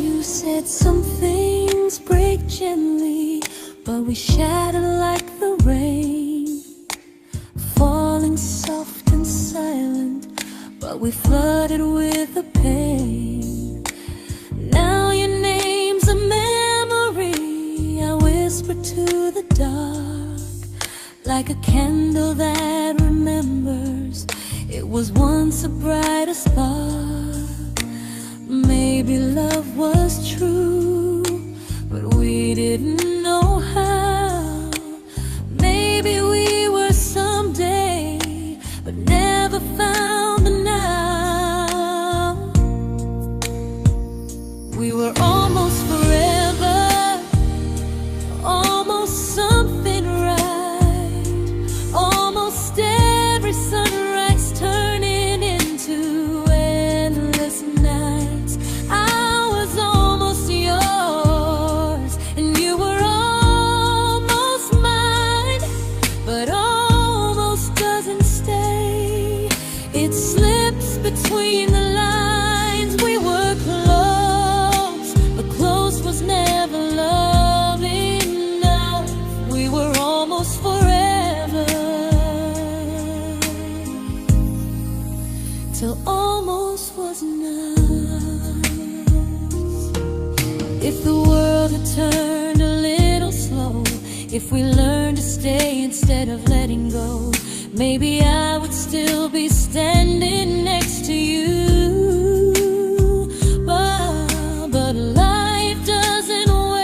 You said some things break gently, but we shatter like the rain, falling soft and silent, but we flooded with the pain. Now your name's a memory I whisper to the dark, like a candle that remembers it was once a brighter spark. Maybe love was true, but we didn't know how. Maybe we were someday, but never found the now. We were almost forever, almost something right, almost every sunrise turning into endless nights. I was almost yours, and you were almost mine, but almost doesn't stay. It slips between the lines. We were close, but close was never love enough. We were almost forever, till almost was enough. If the world had turned a little slow, if we learned to stay instead of letting go, maybe I would still be standing next to you. But life doesn't wait.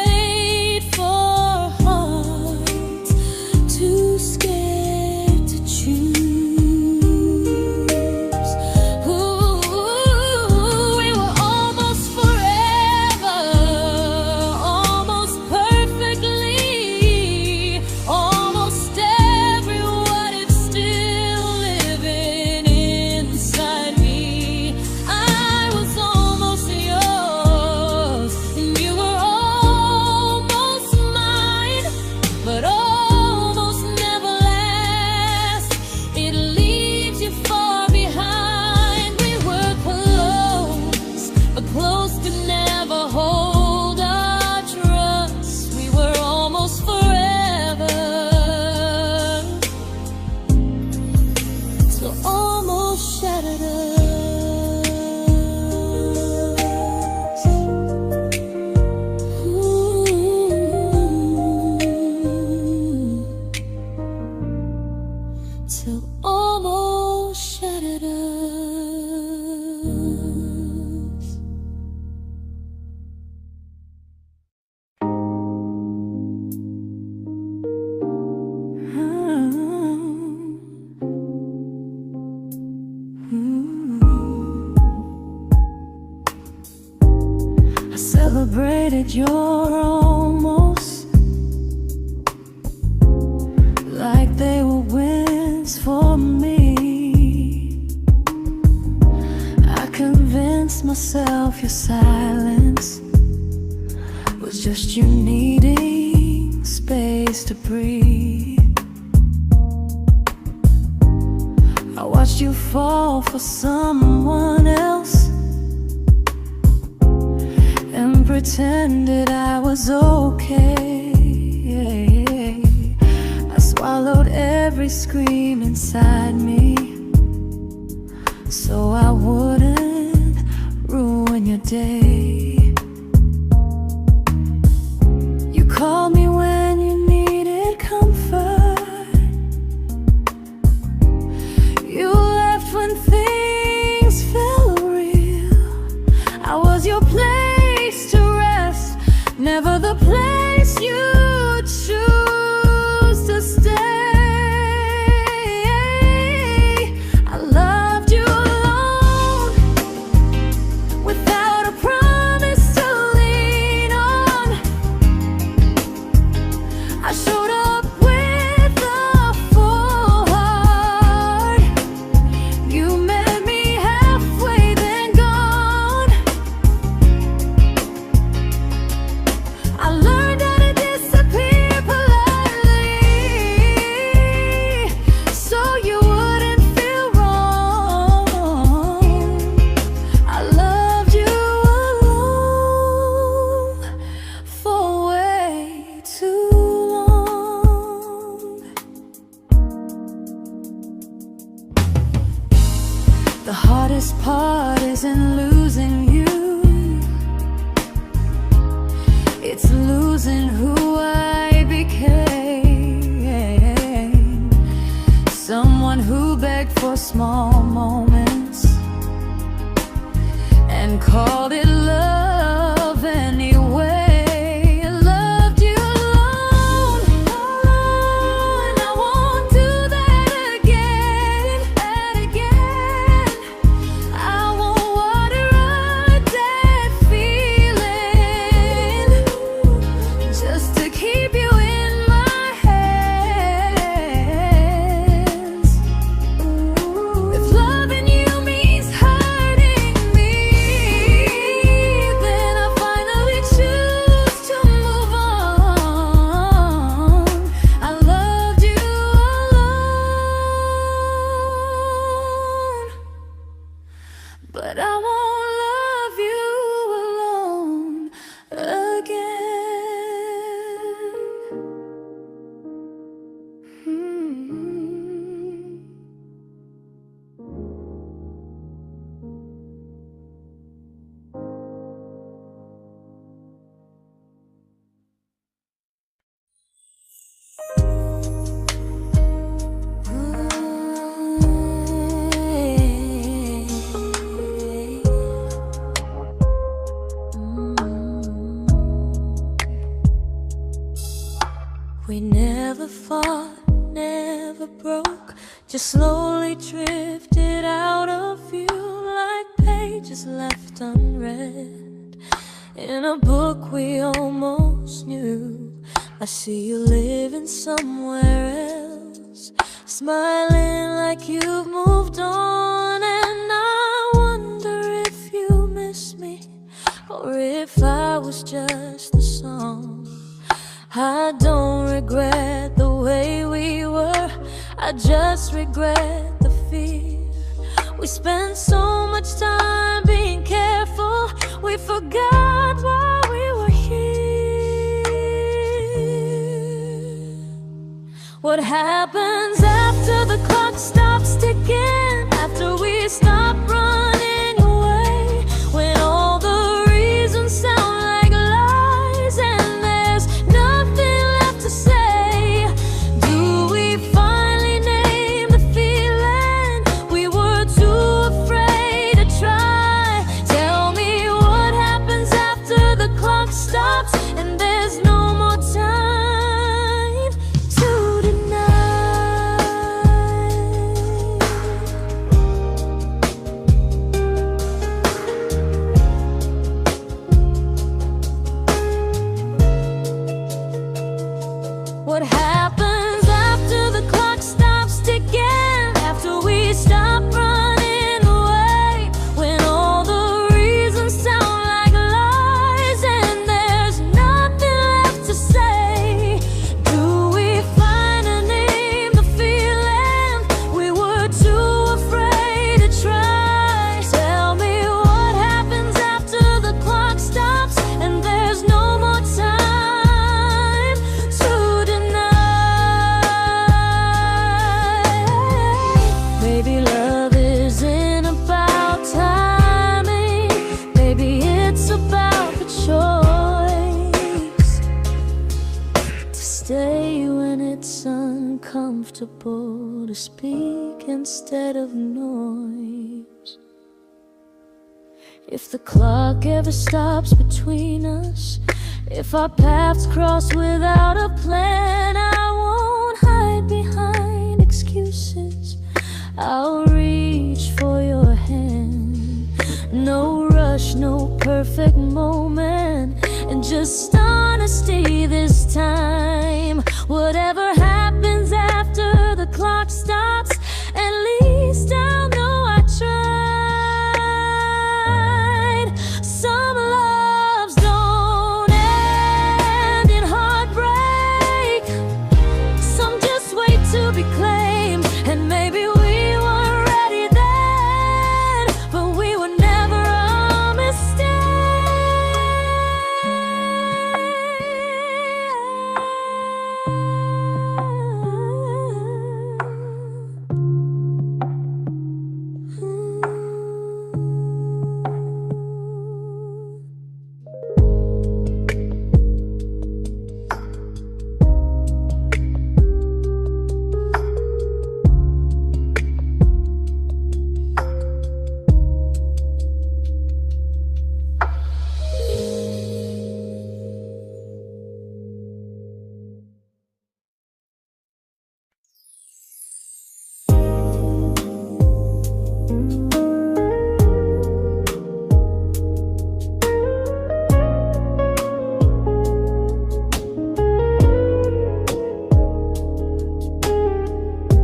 celebrated your almost like they were wins for me. I convinced myself your silence was just you needing space to breathe. I watched you fall for someone else and pretended I was okay. I swallowed every scream inside me so I wouldn't ruin your day. You called me when you needed comfort. You left when things felt real. I was your place to rest, never the place you choose to stay. I loved you alone, without a promise to lean on. I showed up with a full heart. You met me halfway, then gone. I learned how to disappear politely, so you wouldn't feel wrong. I loved you alone for way too long. The hardest part isn't losing you, it's losing who I became. Someone who begged for small moments and called it love anyway. I loved you alone, and I won't do that again. I won't water a dead feeling just to keep you in my hands. If loving you means hurting me, then I finally choose to move on. I loved you alone, but I won't love you alone again. We never fought, never broke, just slowly drifted out of view like pages left unread in a book we almost knew. I see you living somewhere else, smiling like you've moved on, and I wonder if you miss me or if I was just a song. I don't regret the way we were, I just regret the fear. We spent so much time being careful, we forgot why we were here. What happens after the clock stops ticking, after we stop running away, when all the reasons sound like lies and there's nothing left to say? Do we finally name the feeling we were too afraid to try? Tell me what happens after the clock stops and there's no more time to deny. comfortable to speak instead of noise. If the clock ever stops between us, if our paths cross without a plan, I won't hide behind excuses. I'll reach for your hand. No rush, no perfect moment, and just honesty this time. Whatever happens after the clock stops, at least I'll know I tried. Some loves don't end in heartbreak, some just wait to be claimed. And maybe we weren't ready then, but we were never a mistake.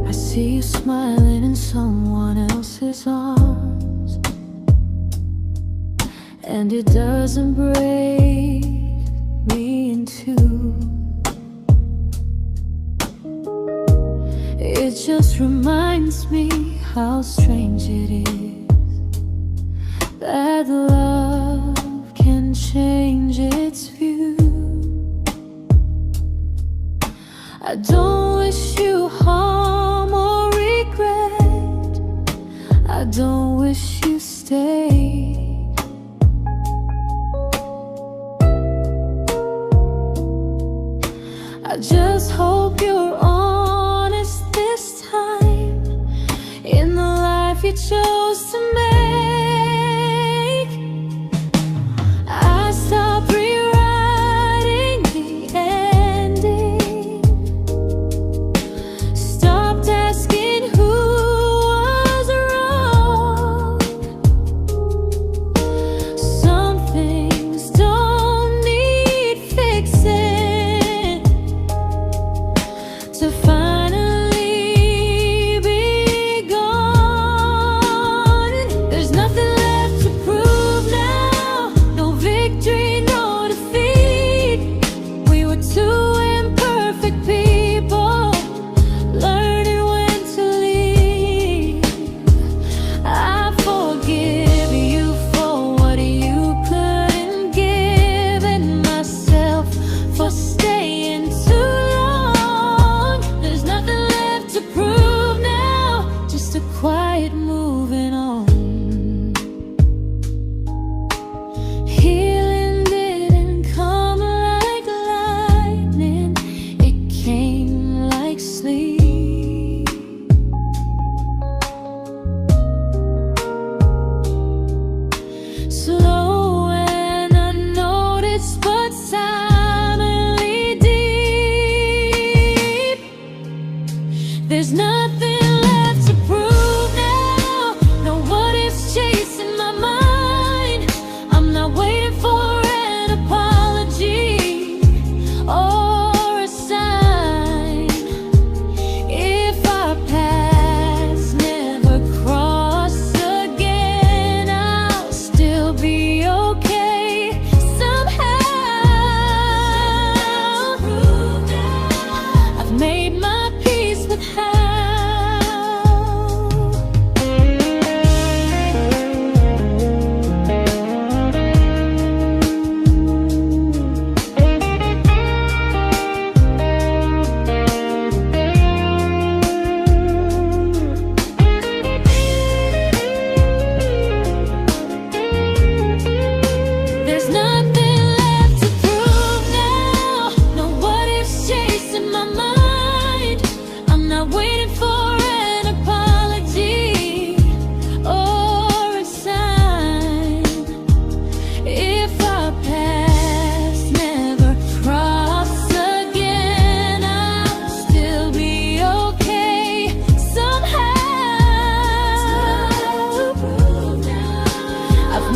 I see you smiling in someone else's arms, and it doesn't break me in two. It just reminds me how strange it is that love can change its view. I don't wish you harm or regret, I don't wish you stay. I just hope you're honest this time in the life you chose to make. I stopped rewriting the ending, stopped asking who was wrong.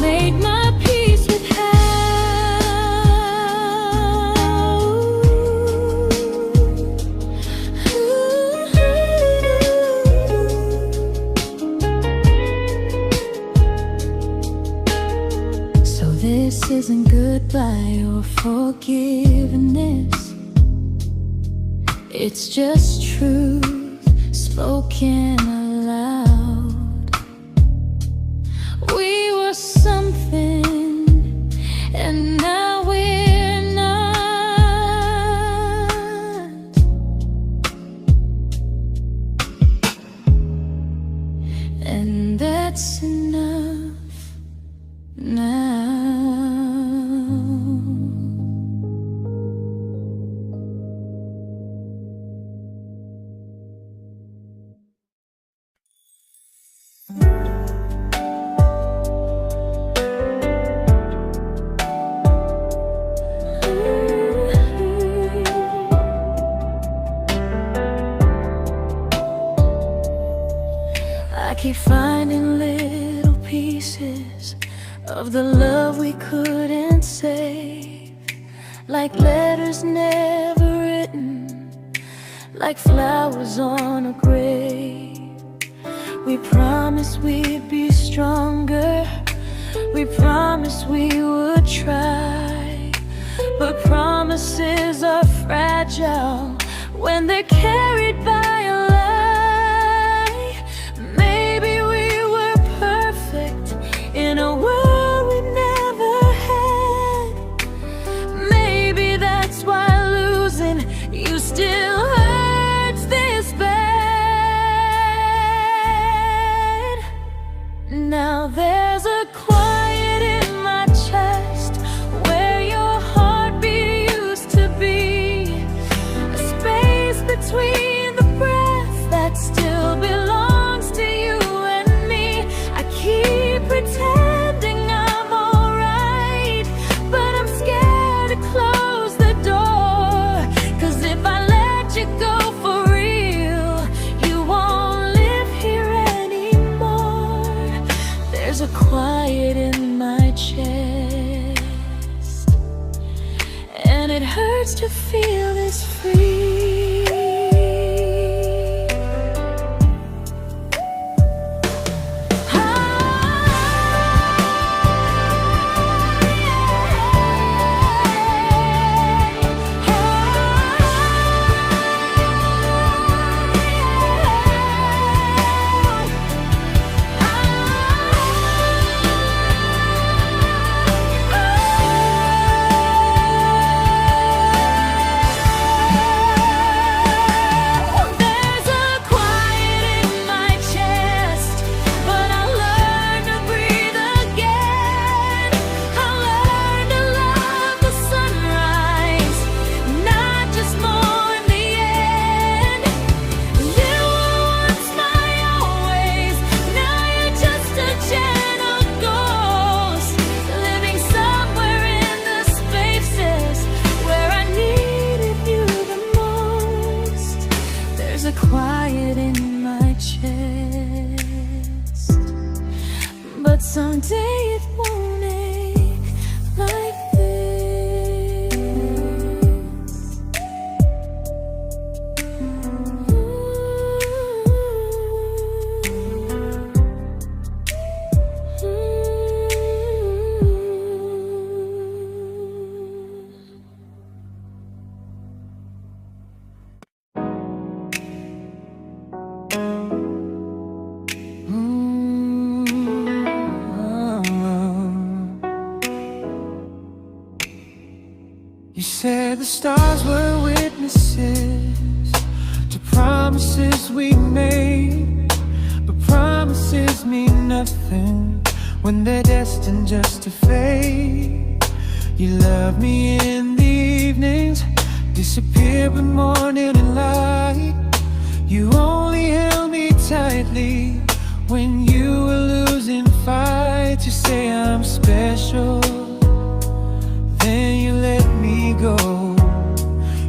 made my peace with how. So this isn't goodbye or forgiveness, it's just truth spoken aloud. We were something, and now we're not. And that's enough now. I keep finding little pieces of the love we couldn't save, like letters never written, like flowers on a grave. We promised we'd be stronger, we promised we would try, but promises are fragile when they're carried by a lie. Maybe we were perfect in a world we never had. Maybe that's why losing you still hurts this bad. Now there's a quiet in my chest where your heartbeat used to be, a space between the breath that still belongs to you and me. I keep pretending I'm alright, but I'm scared to close the door, 'cause if I let you go for real, you won't live here anymore. There's a quiet in my chest, and it hurts to feel this free. Quiet in my chest, but someday it won't ache like this. You said the stars were witnesses to promises we made, but promises mean nothing when they're destined just to fade. You love me in the evenings, disappear when morning and light. You only held me tightly when you were losing fights. You say I'm special, then you let me go.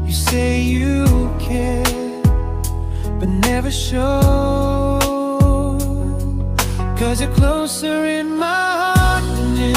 You say you care, but never show, 'cause you're closer in my heart than in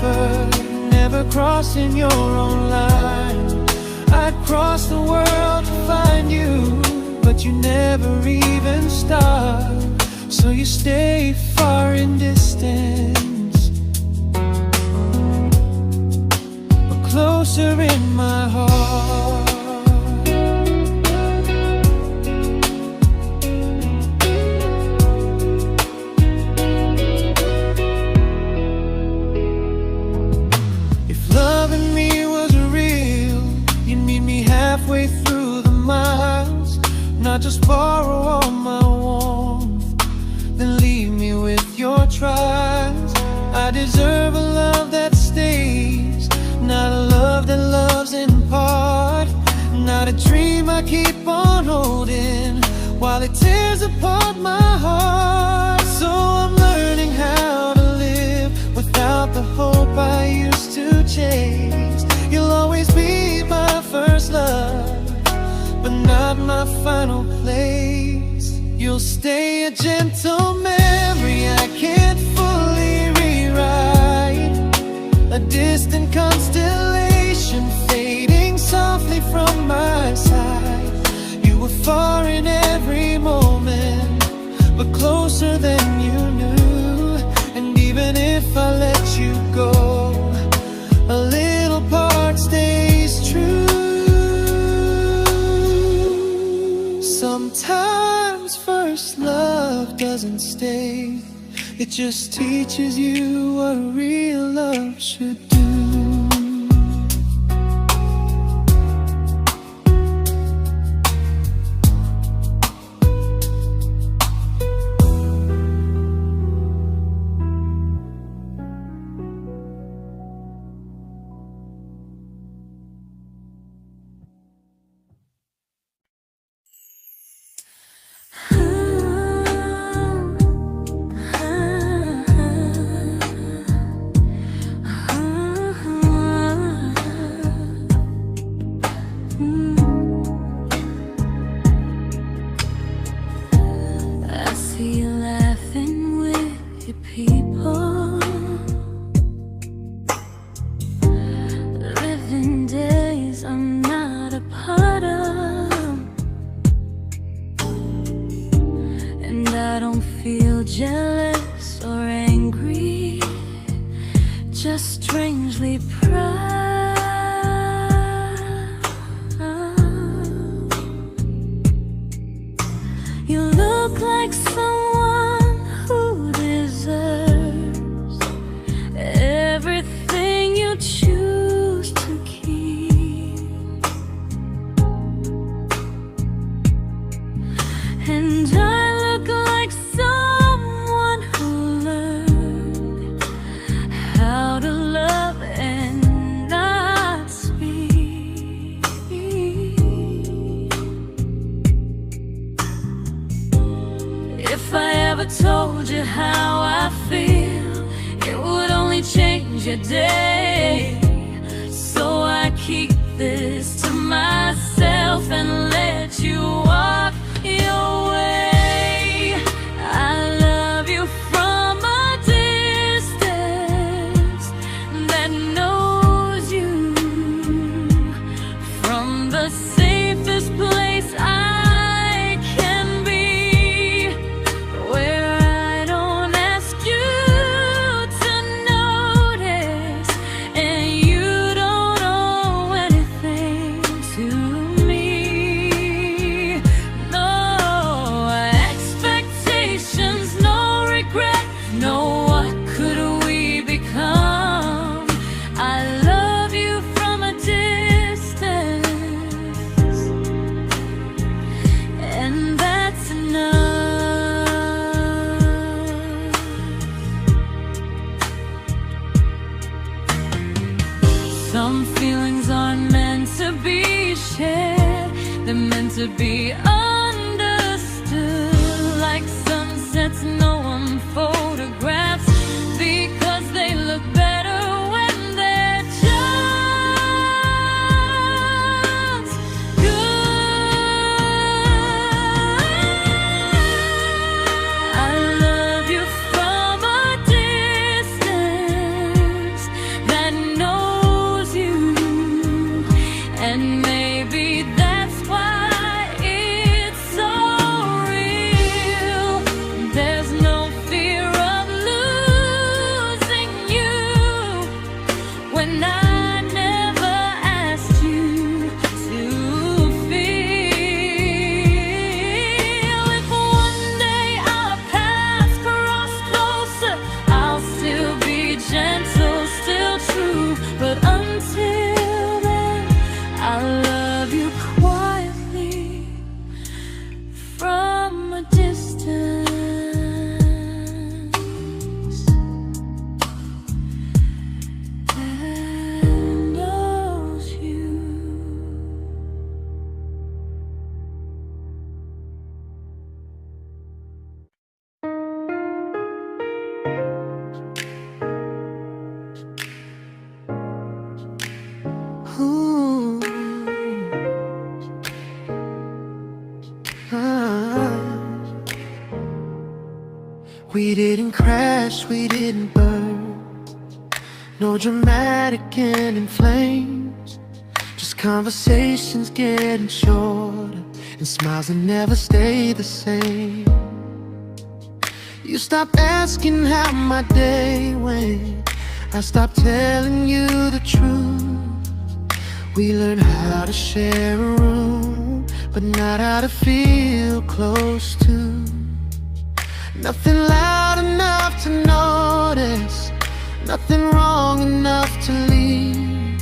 prefer never crossing your own line. I'd cross the world to find you, but you never even start. So you stay far in distance, but closer in my heart. Halfway through the miles, not just borrow all my warmth, then leave me with your trials. I deserve a love that stays, not a love that loves in part, not a dream I keep on holding while it tears apart my heart. So I'm learning how to live without the hope I used to chase. You'll always be my first love, but not my final place. You'll stay a gentle memory I can't fully rewrite, a distant constellation fading softly from my side. You were far in every moment, but closer than you knew. And even if I let you go, a little part stays true. Sometimes first love doesn't stay, it just teaches you what real love should do. Jealous or angry, just strangely proud. You look like someone who deserves everything you choose to keep. And I look like someone who learned how to love and not speak. If I ever told you how I feel, it would only change your day. So I keep this to myself and let you walk your way. I love you from a distance that knows you, from the safest place I can be, where I don't ask you to notice and you don't owe anything to me. No expectations, no regret, no what could we become. I love you from a distance, and that's enough. Some feelings aren't meant to be shared, they're meant to be understood. Like sunsets no one photographs, because they look better when they're just good. I love you from a distance didn't crash, we didn't burn. No dramatic end in flames, just conversations getting shorter and smiles that never stay the same. You stopped asking how my day went, I stopped telling you the truth. We learned how to share a room, but not how to feel close to. Nothing loud enough to notice, nothing wrong enough to leave.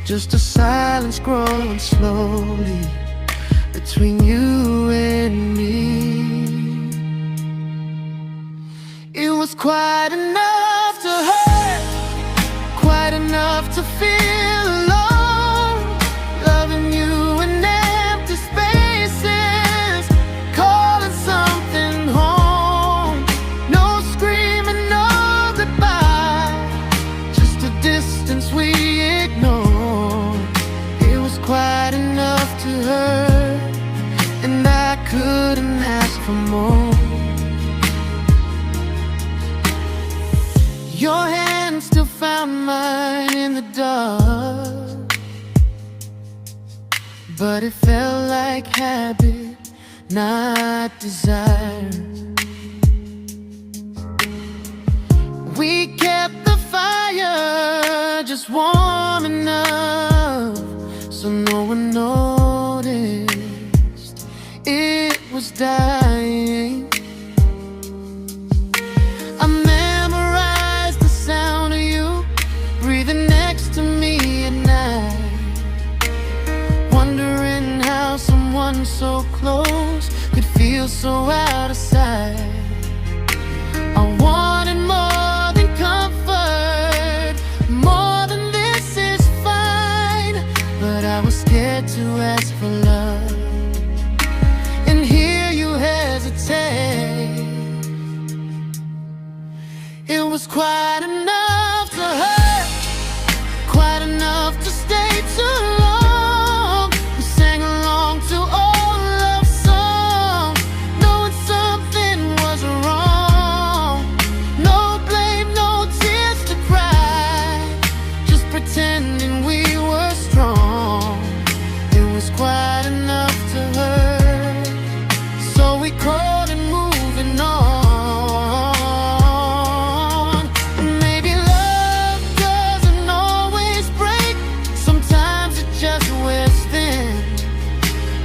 Just a silence growing slowly between you and me. It was quite enough to hurt, quite enough to feel alone. Loving you in empty spaces, calling something home. No screaming, no goodbye, just a distance we ignored. It was quite enough to hurt, and I couldn't ask for more. Your hand still found mine in the dark, but it felt like habit, not desire. We kept the fire just warm enough so no one noticed it was dying. I memorized the sound of you breathing next to me at night, wondering how someone so close could feel so out of sight. I wanted more than comfort, more than this is fine, but I was scared to ask for love and hear you hesitate. It was quite enough to hurt, quite enough to stay too long. We sang along to old love songs, knowing something was wrong. No blame, no tears to cry, just pretending we were strong. It was quite enough to hurt, so we crawled and moving on.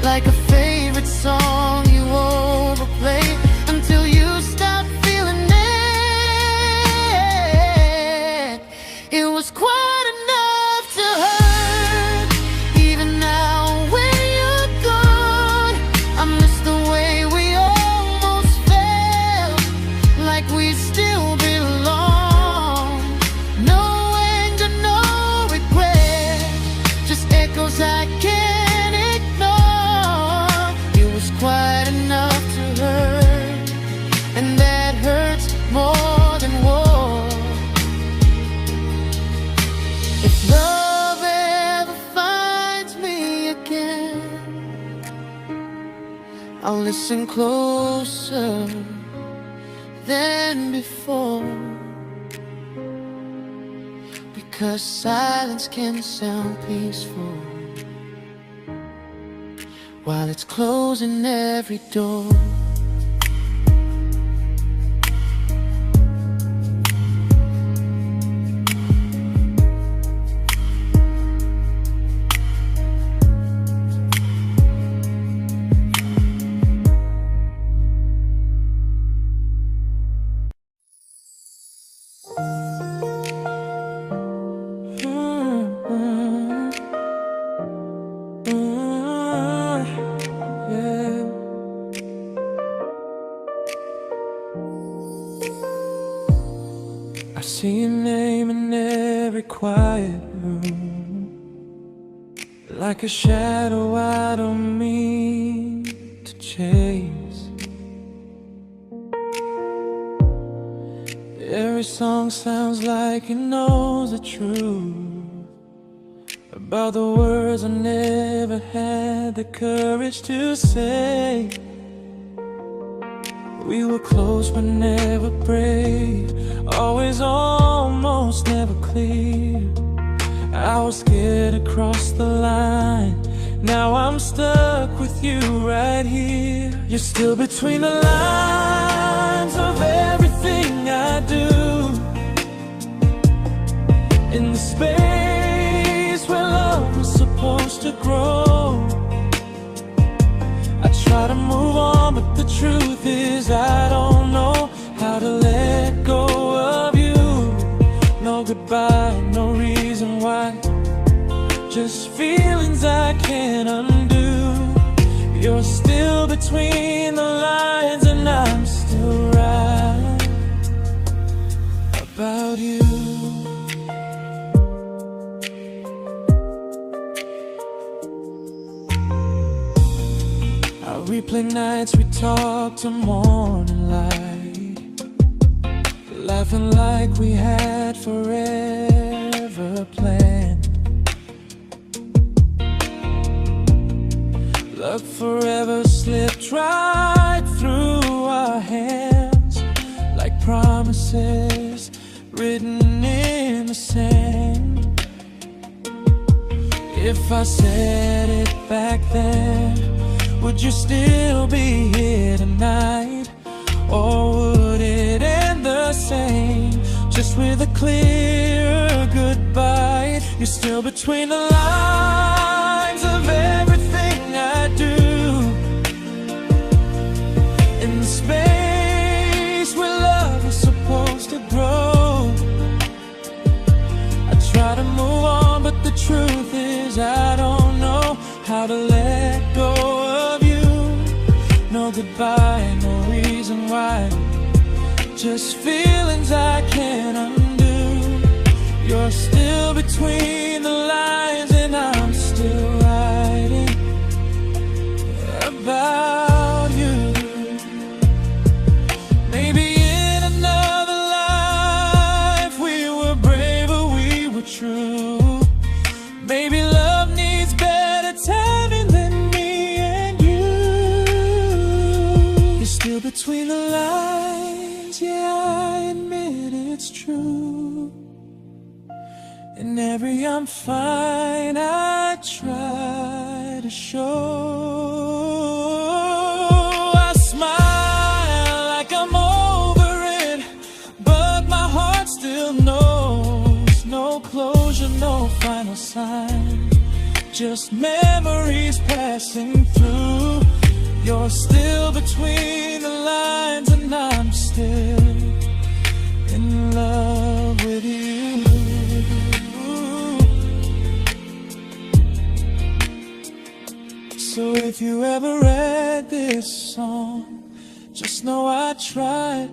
Like a favorite song you overplay until you stop feeling it. It was quite enough to hurt. Even now when you're gone, I miss the way we almost felt, like we still belong. No anger, no regret, just echoes I can't ignore. It was quite enough to hurt, and that hurts more than war. If love ever finds me again, I'll listen closer than before, because silence can sound peaceful while it's closing every door. I see your name in every quiet room, like a shadow I don't mean to chase. Every song sounds like it knows the truth about the words I never had the courage to say. We were close but never brave, always almost, never clear. I was scared to cross the line, now I'm stuck with you right here. You're still between the lines of everything I do, in the space where love was supposed to grow. I try to move on, but the truth is I don't know how to let go of you. No goodbye, no reason why, just feelings I can't undo. You're still between the lines and I'm still right about you. I replay nights we talk to morning light, laughing like we had forever planned. Luck forever slipped right through our hands, like promises written in the sand. If I said it back then, would you still be here tonight? Or would it end the same, just with a clear goodbye? You're still between the lines of everything I do, in the space where love is supposed to grow. I try to move on, but the truth is I don't know how to let go of you. No goodbye, no reason why, just feelings I can't undo. You're still between the lines and I'm still writing about you. Maybe in another life we were braver, we were true. Maybe love needs better timing than me and you. You're still between the lines, yeah, I admit it's true. In every I'm fine I try to show. I smile like I'm over it, but my heart still knows. No closure, no final sign, just memories passing through. You're still between the lines and I'm still in love with you. So if you ever read this song, just know I tried,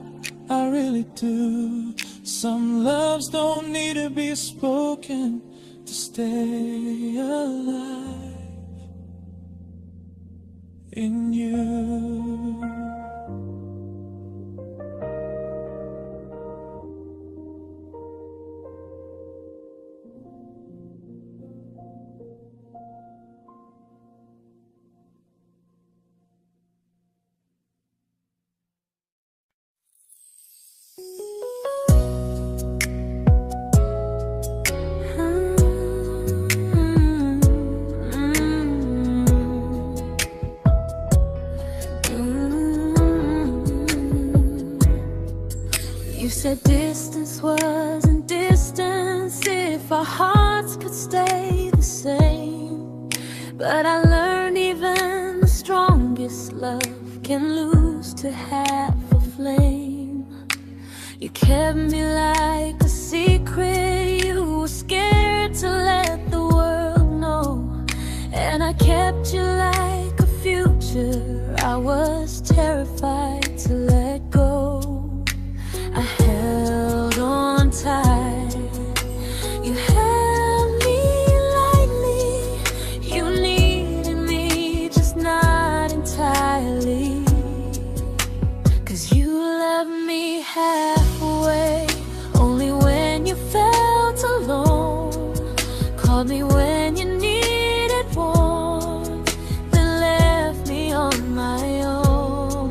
I really do. Some loves don't need to be spoken to stay alive in you. You said distance wasn't distance if our hearts could stay the same. But I learned even the strongest love can lose to half a flame. You kept me like a secret, you were scared to let the world know. And I kept you like a future, I was terrified to let go. I held on tight, you held me lightly. You needed me, just not entirely. 'Cause you loved me halfway, only when you felt alone. Called me when you needed warmth, then left me on my own.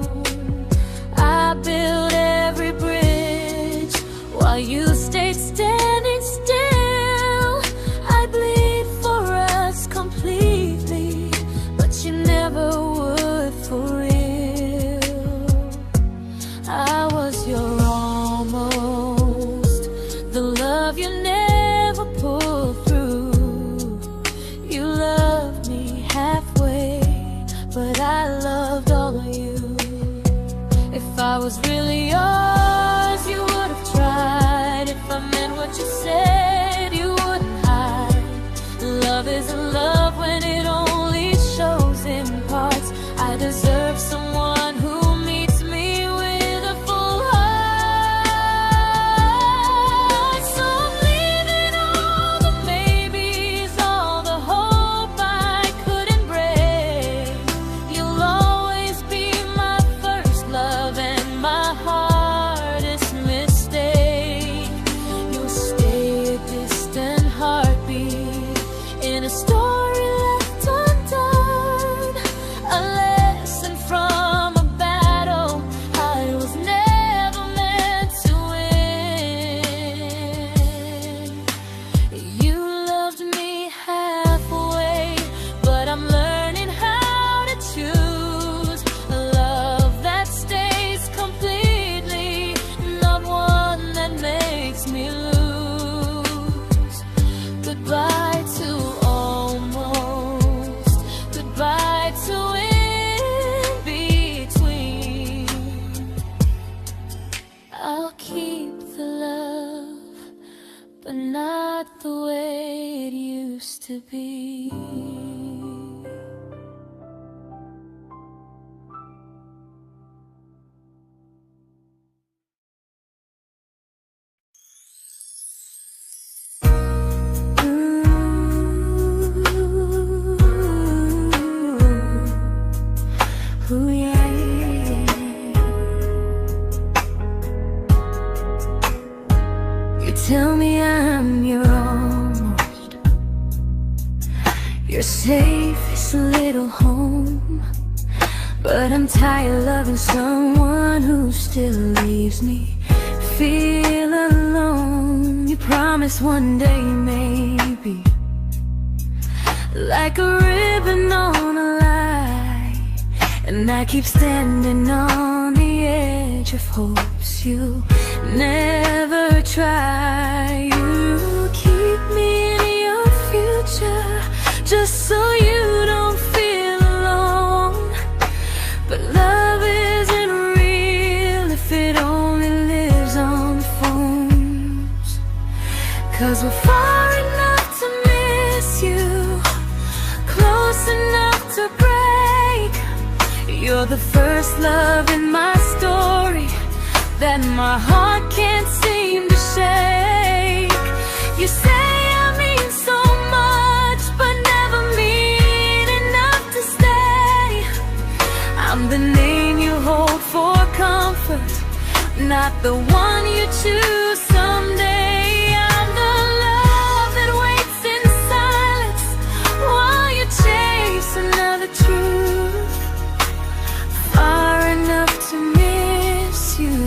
I you stayed standing still. I bleed for us completely, but you never would for real. I was your almost, the love you never pulled through. You loved me halfway, but I loved all of you. If I was really yours, you would have tried. If I meant what you said, you wouldn't hide. Love isn't love when it only shows in parts. I deserve someone who meets me with a full heart. So I'm leaving all the maybes, all the hope I couldn't break. You'll always be my first love and my hardest mistake. You'll stay a distant heartbeat in a story left undone, a lesson from a battle I was never meant to win. You loved me halfway, but I'm learning how to choose a love that stays completely, not one that makes me lose. Goodbye to almost, goodbye to in between. I'll keep the love, but not the way it used to be. Ooh, yeah, yeah. You tell me I'm your almost, your safest little home, but I'm tired loving someone who still leaves me feel alone. You promise one day maybe, like a ribbon on a line, and I keep standing on the edge of hopes you never try. You keep me in your future just so you don't feel alone. But love isn't real if it only lives on phones. 'Cause we're far enough to miss you, close enough to break. You're the first love in my story that my heart can't seem to shake. You say I mean so much, but never mean enough to stay. I'm the name you hold for comfort, not the one you choose someday. I'm the love that waits in silence while you chase another truth. Far enough to miss you,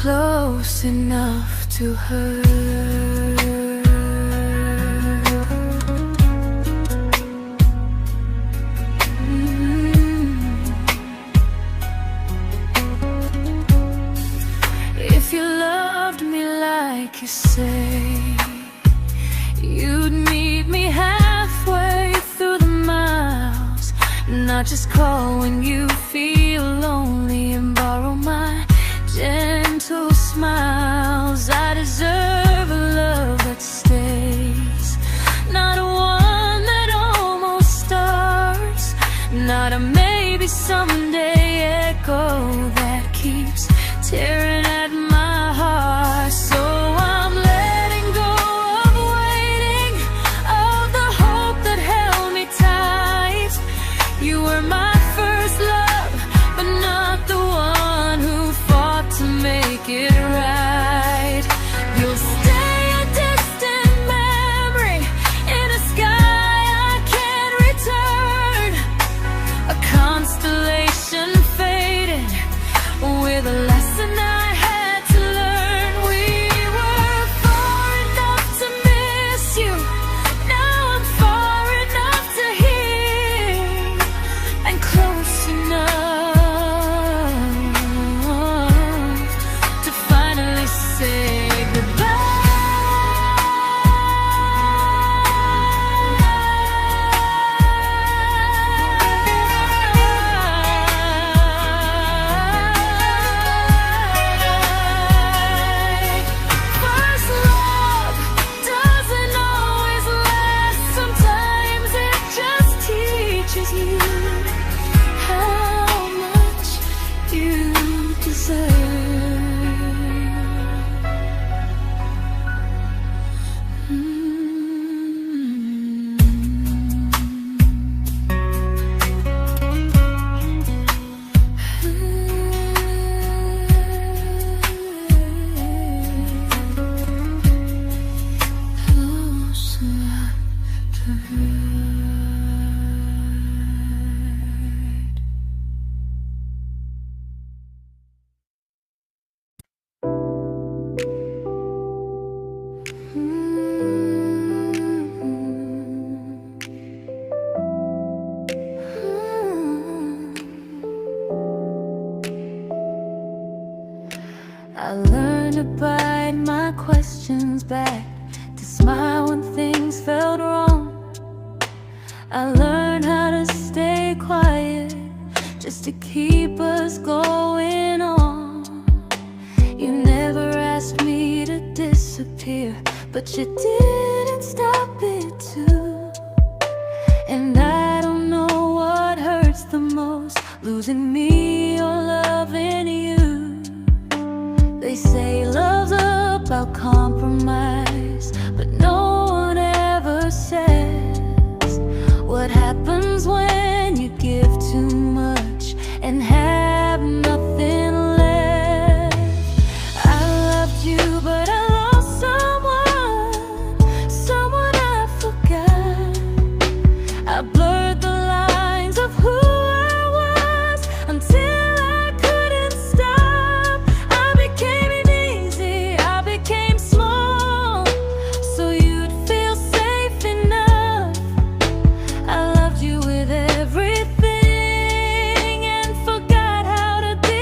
close enough to hurt. If you loved me like you say, you'd meet me halfway through the miles, not just call when you feel lonely and borrow my gentle smiles. I deserve a love that stays, not one that almost starts, not a maybe someday echo that keeps tearing at my heart. So I'm letting go of waiting, of the hope that held me tight. You were my first love, but not the one who fought to make it right. You'll stay a distant memory in a sky I can't return, a constellation faded with a lesson I had I learned to bite my questions back, to smile when things felt wrong. I learned how to stay quiet, just to keep us going on. You never asked me to disappear, but you didn't stop it too. And I don't know what hurts the most, losing me or loving you. They say love's about compromise, but no one ever says what happens when you give too much and have nothing left. I loved you, but I lost someone I forgot. I blurred the lines of who I was until I couldn't stop. I became easy, I became small, so you'd feel safe enough. I loved you with everything and forgot how to be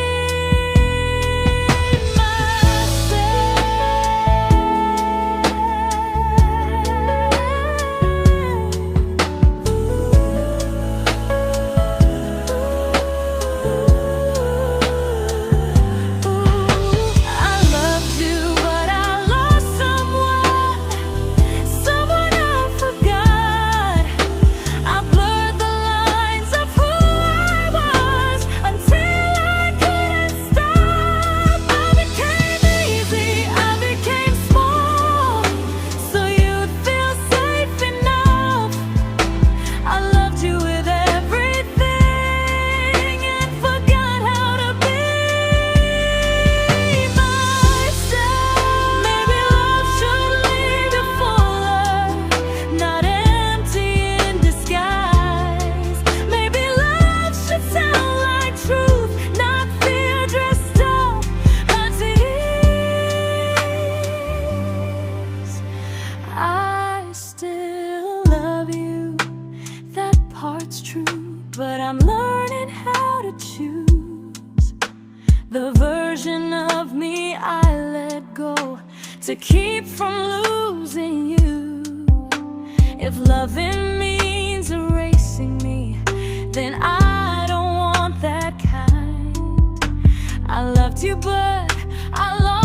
but I'm learning how to choose the version of me I let go to keep from losing you. If loving means erasing me, then I don't want that kind. I loved you, but I lost